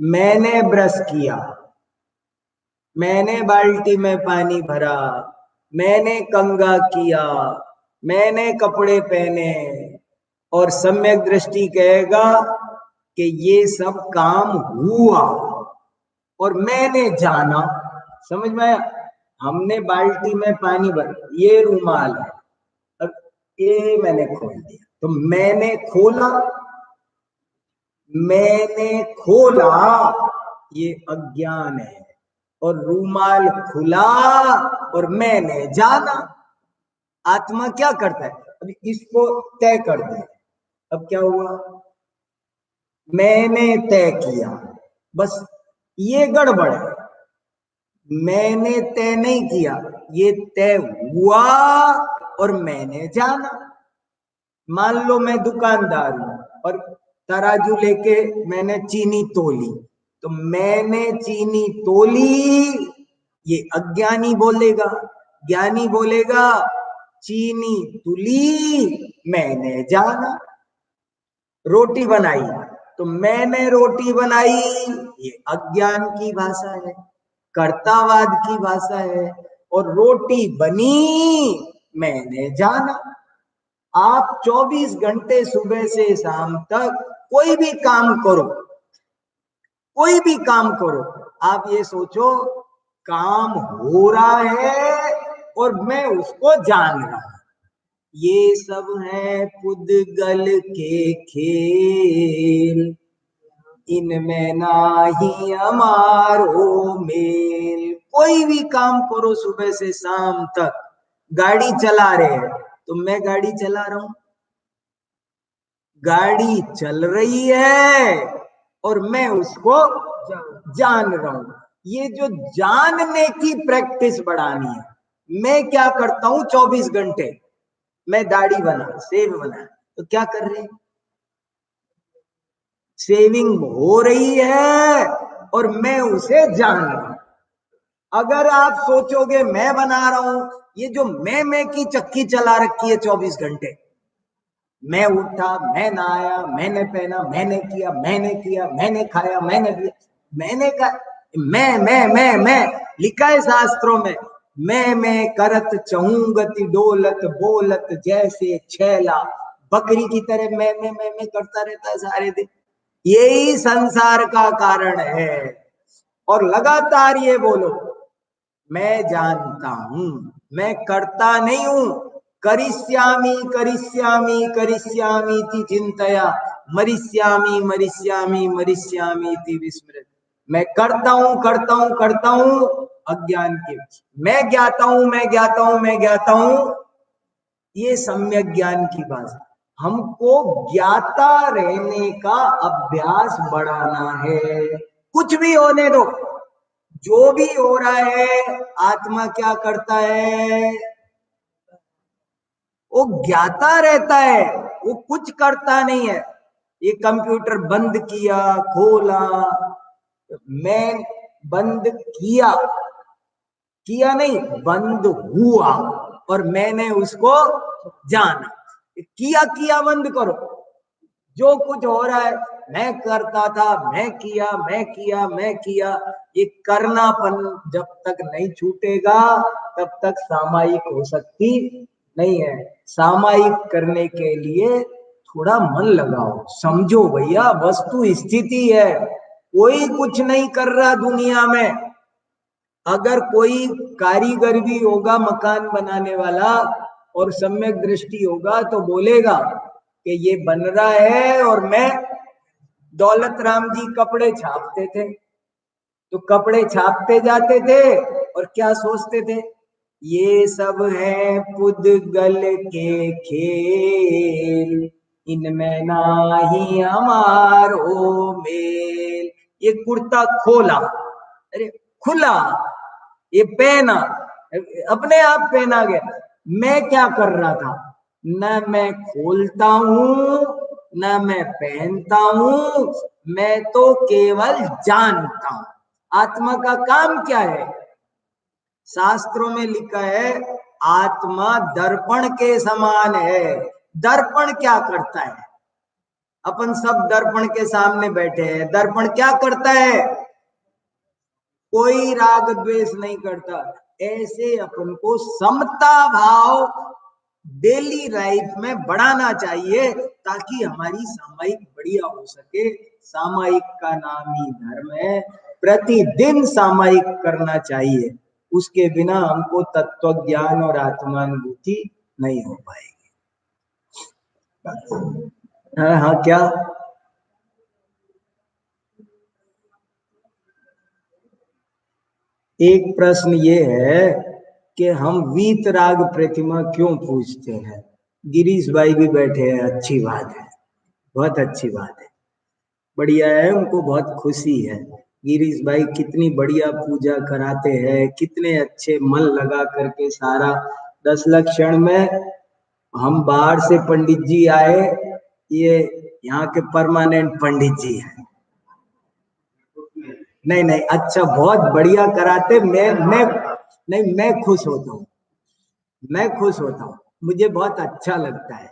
मैंने ब्रश किया, मैंने बाल्टी में पानी भरा, मैंने कंघा किया, मैंने कपड़े पहने। और सम्यक दृष्टि कहेगा कि ये सब काम हुआ और मैंने जाना। समझ में आया? हमने बाल्टी में पानी भरा, ये रुमाल है, अब ये मैंने खोल दिया, तो मैंने खोला, मैंने खोला, ये अज्ञान है। और रूमाल खुला और मैंने जाना। आत्मा क्या करता है, अभी इसको तय कर दिया, अब क्या हुआ, मैंने तय किया, बस ये गड़बड़ है। मैंने तय नहीं किया, ये तय हुआ और मैंने जाना। मान लो मैं दुकानदार हूं और तराजू लेके मैंने चीनी तोली, तो मैंने चीनी तोली, ये अज्ञानी बोलेगा। ज्ञानी बोलेगा चीनी तुली, मैंने जाना। रोटी बनाई, तो मैंने रोटी बनाई, ये अज्ञान की भाषा है, कर्तावाद की भाषा है। और रोटी बनी, मैंने जाना। आप 24 घंटे सुबह से शाम तक कोई भी काम करो, कोई भी काम करो, आप ये सोचो काम हो रहा है और मैं उसको जान रहा हूं। ये सब है पुद्गल के खेल, इनमें नाही हमारो मेल। कोई भी काम करो सुबह से शाम तक, गाड़ी चला रहे हैं, तो मैं गाड़ी चला रहा हूं, गाड़ी चल रही है और मैं उसको जान रहा हूं। ये जो जानने की प्रैक्टिस बढ़ानी है, मैं क्या करता हूं 24 घंटे, मैं दाढ़ी बना, सेव बना, तो क्या कर रहे हैं, सेविंग हो रही है और मैं उसे जान रहा हूं। अगर आप सोचोगे मैं बना रहा हूं, ये जो मैं की चक्की चला रखी है 24 घंटे, मैं उठा, मैं नहाया, मैंने पहना, मैंने किया, मैंने किया, मैंने खाया, मैंने पिया, मैंने कहा, मैं लिखा है शास्त्रों में, मैं करत चहूं गति डोलत बोलत जैसे छैला, बकरी की तरह मैं करता रहता है सारे दिन। यही संसार का कारण है। और लगातार ये बोलो, मैं जानता हूं, मैं करता नहीं हूं। करिष्यामि करिष्यामि करिष्यामि इति चिंतया मरिष्यामि मरिष्यामि मरिष्यामि इति विस्मृत। मैं करता हूं करता हूं करता हूं अज्ञान के, मैं ज्ञाता हूं मैं ज्ञाता हूं मैं ज्ञाता हूं, ये सम्यक ज्ञान की बात है। हमको ज्ञाता रहने का अभ्यास बढ़ाना है। कुछ भी होने दो, जो भी हो रहा है आत्मा क्या करता है, वो ज्ञाता रहता है, वो कुछ करता नहीं है। ये कंप्यूटर बंद किया खोला, मैं बंद किया, किया नहीं, बंद हुआ और मैंने उसको जाना। किया किया बंद करो, जो कुछ हो रहा है मैं करता था, मैं किया मैं किया मैं किया, ये करनापन जब तक नहीं छूटेगा तब तक सामायिक हो सकती नहीं है। सामायिक करने के लिए थोड़ा मन लगाओ, समझो भैया वस्तु स्थिति है, कोई कुछ नहीं कर रहा दुनिया में। अगर कोई कारीगर भी होगा मकान बनाने वाला और सम्यक दृष्टि होगा तो बोलेगा कि ये बन रहा है। और मैं, दौलत राम जी कपड़े छापते थे तो कपड़े छापते जाते थे और क्या सोचते थे, ये सब है पुद्गल के खेल, इनमें नाही हमारो मेल। ये कुर्ता खोला, अरे खुला, ये पहना, अपने आप पहना गया। मैं क्या कर रहा था, न मैं खोलता हूं न मैं पहनता हूं, मैं तो केवल जानता हूं। आत्मा का काम क्या है, शास्त्रों में लिखा है आत्मा दर्पण के समान है। दर्पण क्या करता है, अपन सब दर्पण के सामने बैठे हैं, दर्पण क्या करता है, कोई राग द्वेष नहीं करता। ऐसे अपन को समता भाव डेली लाइफ में बढ़ाना चाहिए ताकि हमारी सामायिक बढ़िया हो सके। सामायिक का नाम ही धर्म है, प्रतिदिन सामायिक करना चाहिए, उसके बिना हमको तत्व ज्ञान और आत्मानुभूति नहीं हो पाएगी। हाँ हाँ क्या, एक प्रश्न ये है कि हम वीतराग प्रतिमा क्यों पूजते हैं। गिरीश भाई भी बैठे हैं, अच्छी बात है, बहुत अच्छी बात है, बढ़िया है, उनको बहुत खुशी है। गिरीश भाई कितनी बढ़िया पूजा कराते हैं, कितने अच्छे मन लगा करके सारा 10 लक्षण में। हम बाहर से पंडित जी आए, ये यहाँ के परमानेंट पंडित जी हैं। नहीं नहीं, अच्छा बहुत बढ़िया कराते, मैं नहीं, मैं खुश होता हूँ, मैं खुश होता हूँ, मुझे बहुत अच्छा लगता है।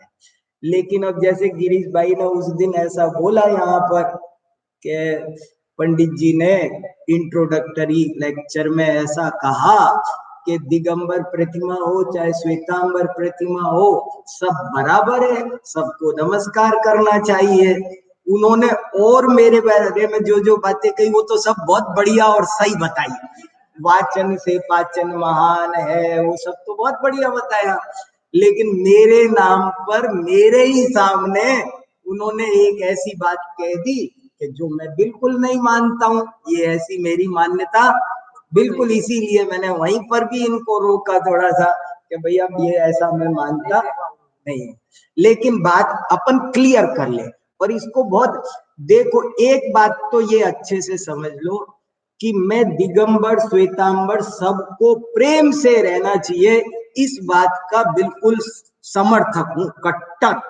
लेकिन अब जैसे गिरीश भाई ने उस दिन ऐसा बोला यहाँ पर कि पंडित जी ने इंट्रोडक्टरी लेक्चर में ऐसा कहा कि दिगंबर प्रतिमा हो चाहे श्वेतांबर प्रतिमा हो, सब बराबर है, सबको नमस्कार करना चाहिए। उन्होंने और मेरे बारे में जो जो बातें कही वो तो सब बहुत बढ़िया और सही बताई। वाचन से पाचन महान है, वो सब तो बहुत बढ़िया बताया। लेकिन मेरे नाम पर मेरे ही सामने उन्होंने एक ऐसी बात कह दी कि जो मैं बिल्कुल नहीं मानता हूं। ये ऐसी मेरी मान्यता बिल्कुल, इसीलिए मैंने वहीं पर भी इनको रोका थोड़ा सा कि भैया ये ऐसा मैं मानता नहीं है। लेकिन बात अपन क्लियर कर ले, और इसको बहुत देखो, एक बात तो ये अच्छे से समझ लो कि मैं दिगंबर श्वेतांबर सबको प्रेम से रहना चाहिए, इस बात का बिल्कुल समर्थक हूं, कट्टर।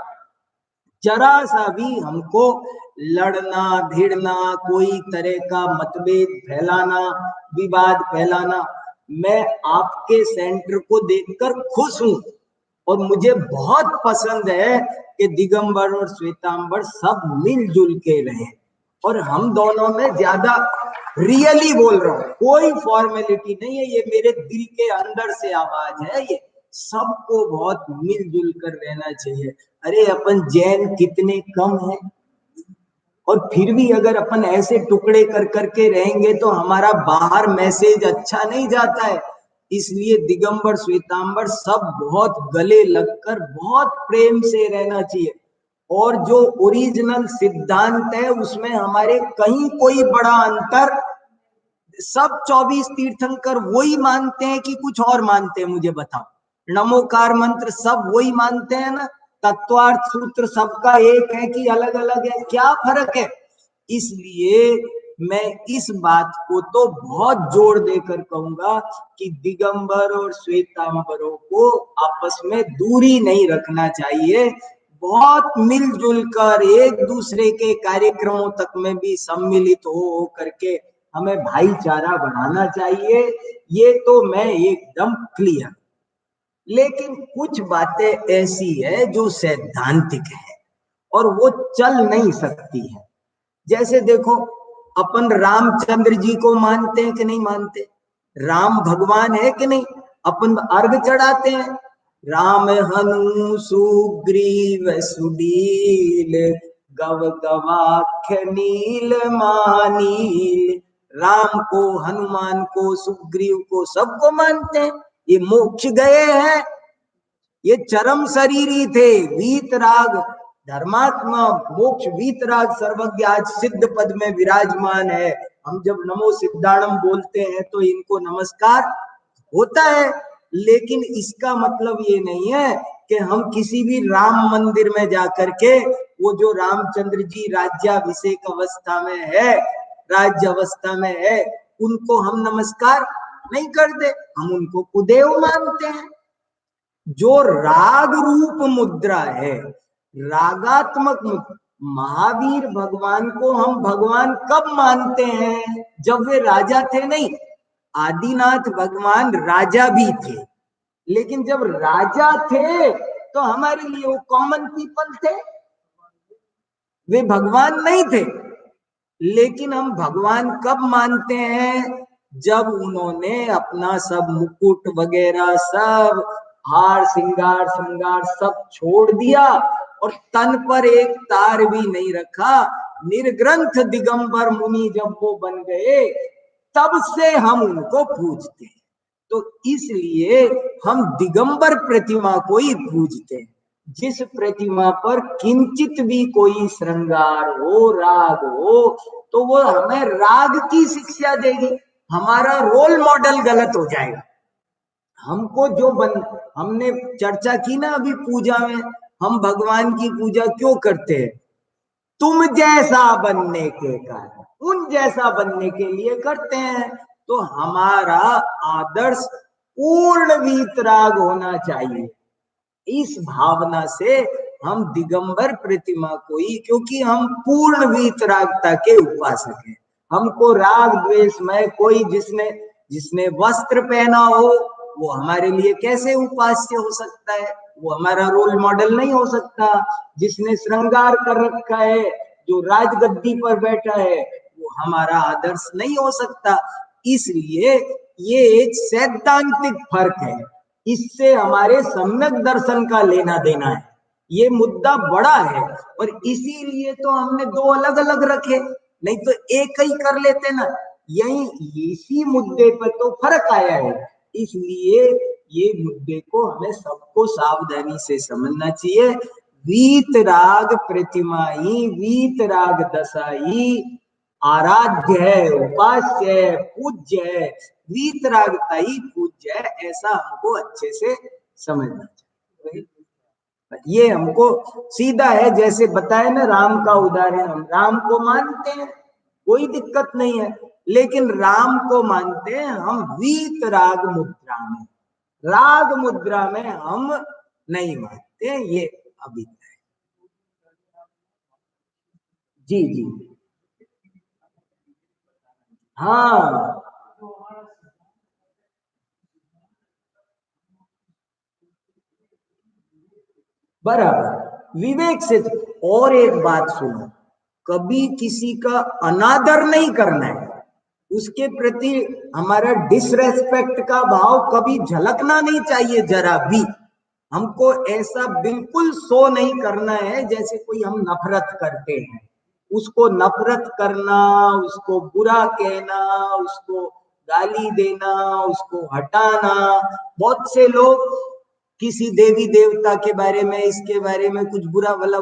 जरा सा भी हमको लड़ना भिड़ना, कोई तरह का मतभेद फैलाना, विवाद फैलाना, मैं आपके सेंटर को देखकर खुश हूं। और मुझे बहुत पसंद है कि दिगंबर और श्वेतांबर सब मिलजुल के रहे। और हम दोनों में ज्यादा रियली बोल रहा हूं, कोई फॉर्मेलिटी नहीं है, ये मेरे दिल के अंदर से आवाज है। ये सबको बहुत मिलजुल कर रहना चाहिए। अरे अपन जैन कितने कम हैं, और फिर भी अगर अपन ऐसे टुकड़े कर करके रहेंगे तो हमारा बाहर मैसेज अच्छा नहीं जाता है। इसलिए दिगंबर श्वेतांबर सब बहुत गले लगकर बहुत प्रेम से रहना चाहिए। और जो ओरिजिनल सिद्धांत है उसमें हमारे कहीं कोई बड़ा अंतर, सब 24 तीर्थंकर वही मानते हैं कि कुछ और मानते हैं, मुझे बताओ। नमोकार मंत्र सब वही मानते हैं ना? तत्वार्थ सूत्र सबका एक है कि अलग अलग है? क्या फर्क है? इसलिए मैं इस बात को तो बहुत जोर देकर कहूंगा कि दिगंबर और श्वेतांबरों को आपस में दूरी नहीं रखना चाहिए। बहुत मिलजुल कर एक दूसरे के कार्यक्रमों तक में भी सम्मिलित हो करके हमें भाईचारा बढ़ाना चाहिए। ये तो मैं एकदम क्लियर। लेकिन कुछ बातें ऐसी है जो सैद्धांतिक है और वो चल नहीं सकती है। जैसे देखो, अपन रामचंद्र जी को मानते हैं कि नहीं मानते? राम भगवान है कि नहीं? अपन अर्घ चढ़ाते हैं, राम हनु सुग्रीव सुडील गव गवाक्ष नील मानील। राम को, हनुमान को, सुग्रीव को, सबको मानते हैं। ये मोक्ष गए हैं, ये चरम शरीरी थे, वीतराग धर्मात्मा, मोक्ष वीतराग सर्वज्ञ आज सिद्ध पद में विराजमान है। हम जब नमो सिद्धाणम बोलते हैं तो इनको नमस्कार होता है। लेकिन इसका मतलब ये नहीं है कि हम किसी भी राम मंदिर में जाकर के वो जो रामचंद्र जी राज्याभिषेक अवस्था में है, राज्य अवस्था में है, उनको हम नमस्कार नहीं कर दे। हम उनको कुदेव मानते हैं। जो राग रूप मुद्रा है, रागात्मक मुद्रा, महावीर भगवान को हम भगवान कब मानते हैं? जब वे राजा थे नहीं। आदिनाथ भगवान राजा भी थे, लेकिन जब राजा थे तो हमारे लिए वो कॉमन पीपल थे, वे भगवान नहीं थे। लेकिन हम भगवान कब मानते हैं? जब उन्होंने अपना सब मुकुट वगैरह सब हार श्रृंगार श्रृंगार सब छोड़ दिया और तन पर एक तार भी नहीं रखा, निर्ग्रंथ दिगंबर मुनि जब वो बन गए, तब से हम उनको पूजते हैं। तो इसलिए हम दिगंबर प्रतिमा को ही पूजते हैं। जिस प्रतिमा पर किंचित भी कोई श्रृंगार हो, राग हो, तो वो हमें राग की शिक्षा देगी। हमारा रोल मॉडल गलत हो जाएगा। हमको जो हमने चर्चा की ना अभी पूजा में, हम भगवान की पूजा क्यों करते हैं? तुम जैसा बनने के कारण, उन जैसा बनने के लिए करते हैं। तो हमारा आदर्श पूर्ण वीतराग होना चाहिए। इस भावना से हम दिगंबर प्रतिमा को ही, क्योंकि हम पूर्ण वीतरागता के उपासक हैं। हमको राग द्वेष में कोई जिसने जिसने वस्त्र पहना हो वो हमारे लिए कैसे उपास्य हो सकता है? वो हमारा रोल मॉडल नहीं हो सकता। जिसने श्रृंगार कर रखा है, जो राजगद्दी पर बैठा है, वो हमारा आदर्श नहीं हो सकता। इसलिए ये एक सैद्धांतिक फर्क है, इससे हमारे सम्यक दर्शन का लेना देना है। ये मुद्दा बड़ा है और इसीलिए तो हमने दो अलग अलग रखे, नहीं तो एक ही कर लेते ना। यही इसी मुद्दे पर तो फर्क आया है। इसलिए ये मुद्दे को हमें सबको सावधानी से समझना चाहिए। वीतराग प्रतिमा ही, वीतराग दशा ही आराध्य है, उपास्य है, पूज्य है। वीतरागता ही पूज्य है, ऐसा हमको अच्छे से समझना चाहिए। ये हमको सीधा है, जैसे बताए ना राम का उदाहरण, हम राम को मानते हैं, कोई दिक्कत नहीं है। लेकिन राम को मानते हैं हम वीतराग मुद्रा में, राग मुद्रा में हम नहीं मानते। ये अभी जी जी हाँ बराबर, विवेक से। और एक बात सुनो, कभी किसी का अनादर नहीं करना है, उसके प्रति हमारा डिसरेस्पेक्ट का भाव कभी झलकना नहीं चाहिए जरा भी। हमको ऐसा बिल्कुल शो नहीं करना है जैसे कोई हम नफरत करते हैं। उसको नफरत करना, उसको बुरा कहना, उसको गाली देना, उसको हटाना। बहुत से लोग किसी देवी देवता के बारे में, इसके बारे में कुछ बुरा भला,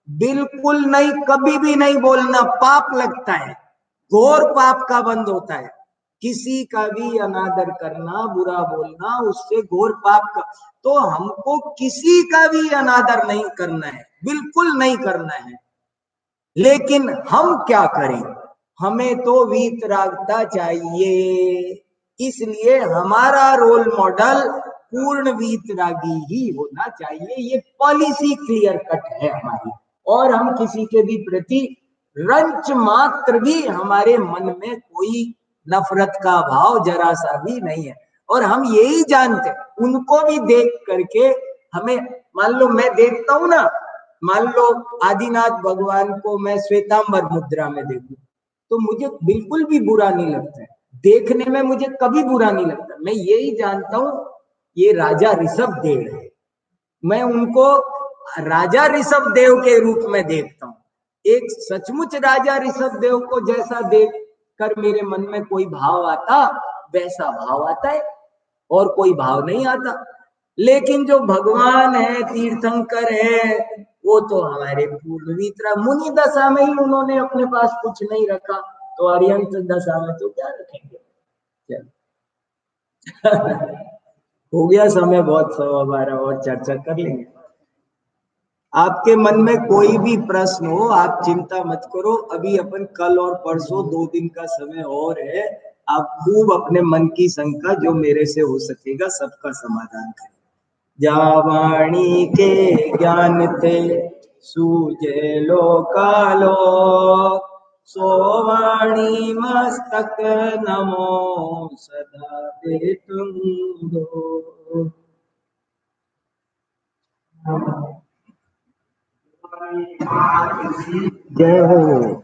बिल्कुल नहीं, कभी भी नहीं बोलना, पाप लगता है, घोर पाप का बंद होता है। किसी का भी अनादर करना, बुरा बोलना, उससे घोर पाप का। तो हमको किसी का भी अनादर नहीं करना है, बिल्कुल नहीं करना है। लेकिन हम क्या करें, हमें तो वीतरागता चाहिए। इसलिए हमारा रोल मॉडल पूर्ण वीतरागी ही होना चाहिए। ये पॉलिसी क्लियर कट है हमारी। और हम किसी के भी प्रति रंच मात्र भी हमारे मन में कोई नफरत का भाव जरा सा भी नहीं है। और हम यही जानते, उनको भी देख करके हमें, मान लो मैं देखता हूं ना, मान लो आदिनाथ भगवान को मैं श्वेतांबर मुद्रा में देखूं तो मुझे बिल्कुल भी बुरा नहीं लगता है, देखने में मुझे कभी बुरा नहीं लगता। मैं यही जानता हूं ये राजा ऋषभ देव है, मैं उनको राजा ऋषभ देव के रूप में देखता हूँ। एक सचमुच राजा ऋषभ देव को जैसा देख कर मेरे मन में कोई भाव आता, वैसा भाव आता है, और कोई भाव नहीं आता। लेकिन जो भगवान है, तीर्थंकर है, वो तो हमारे पूर्ववित्र मुनि दशा में ही उन्होंने अपने पास कुछ नहीं रखा, तो अरिहंत दशा में तो क्या रखेंगे। हो गया समय बहुत, 12:15 और चर्चा कर लेंगे। आपके मन में कोई भी प्रश्न हो, आप चिंता मत करो, अभी अपन कल और परसों 2 दिन का समय और है। आप खूब अपने मन की शंका जो मेरे से हो सकेगा सबका समाधान करें। जावाणी के ज्ञान ते सूझे लोकालो, सोवाणी मस्तक नमो सदा दे तुम दो। जय हो।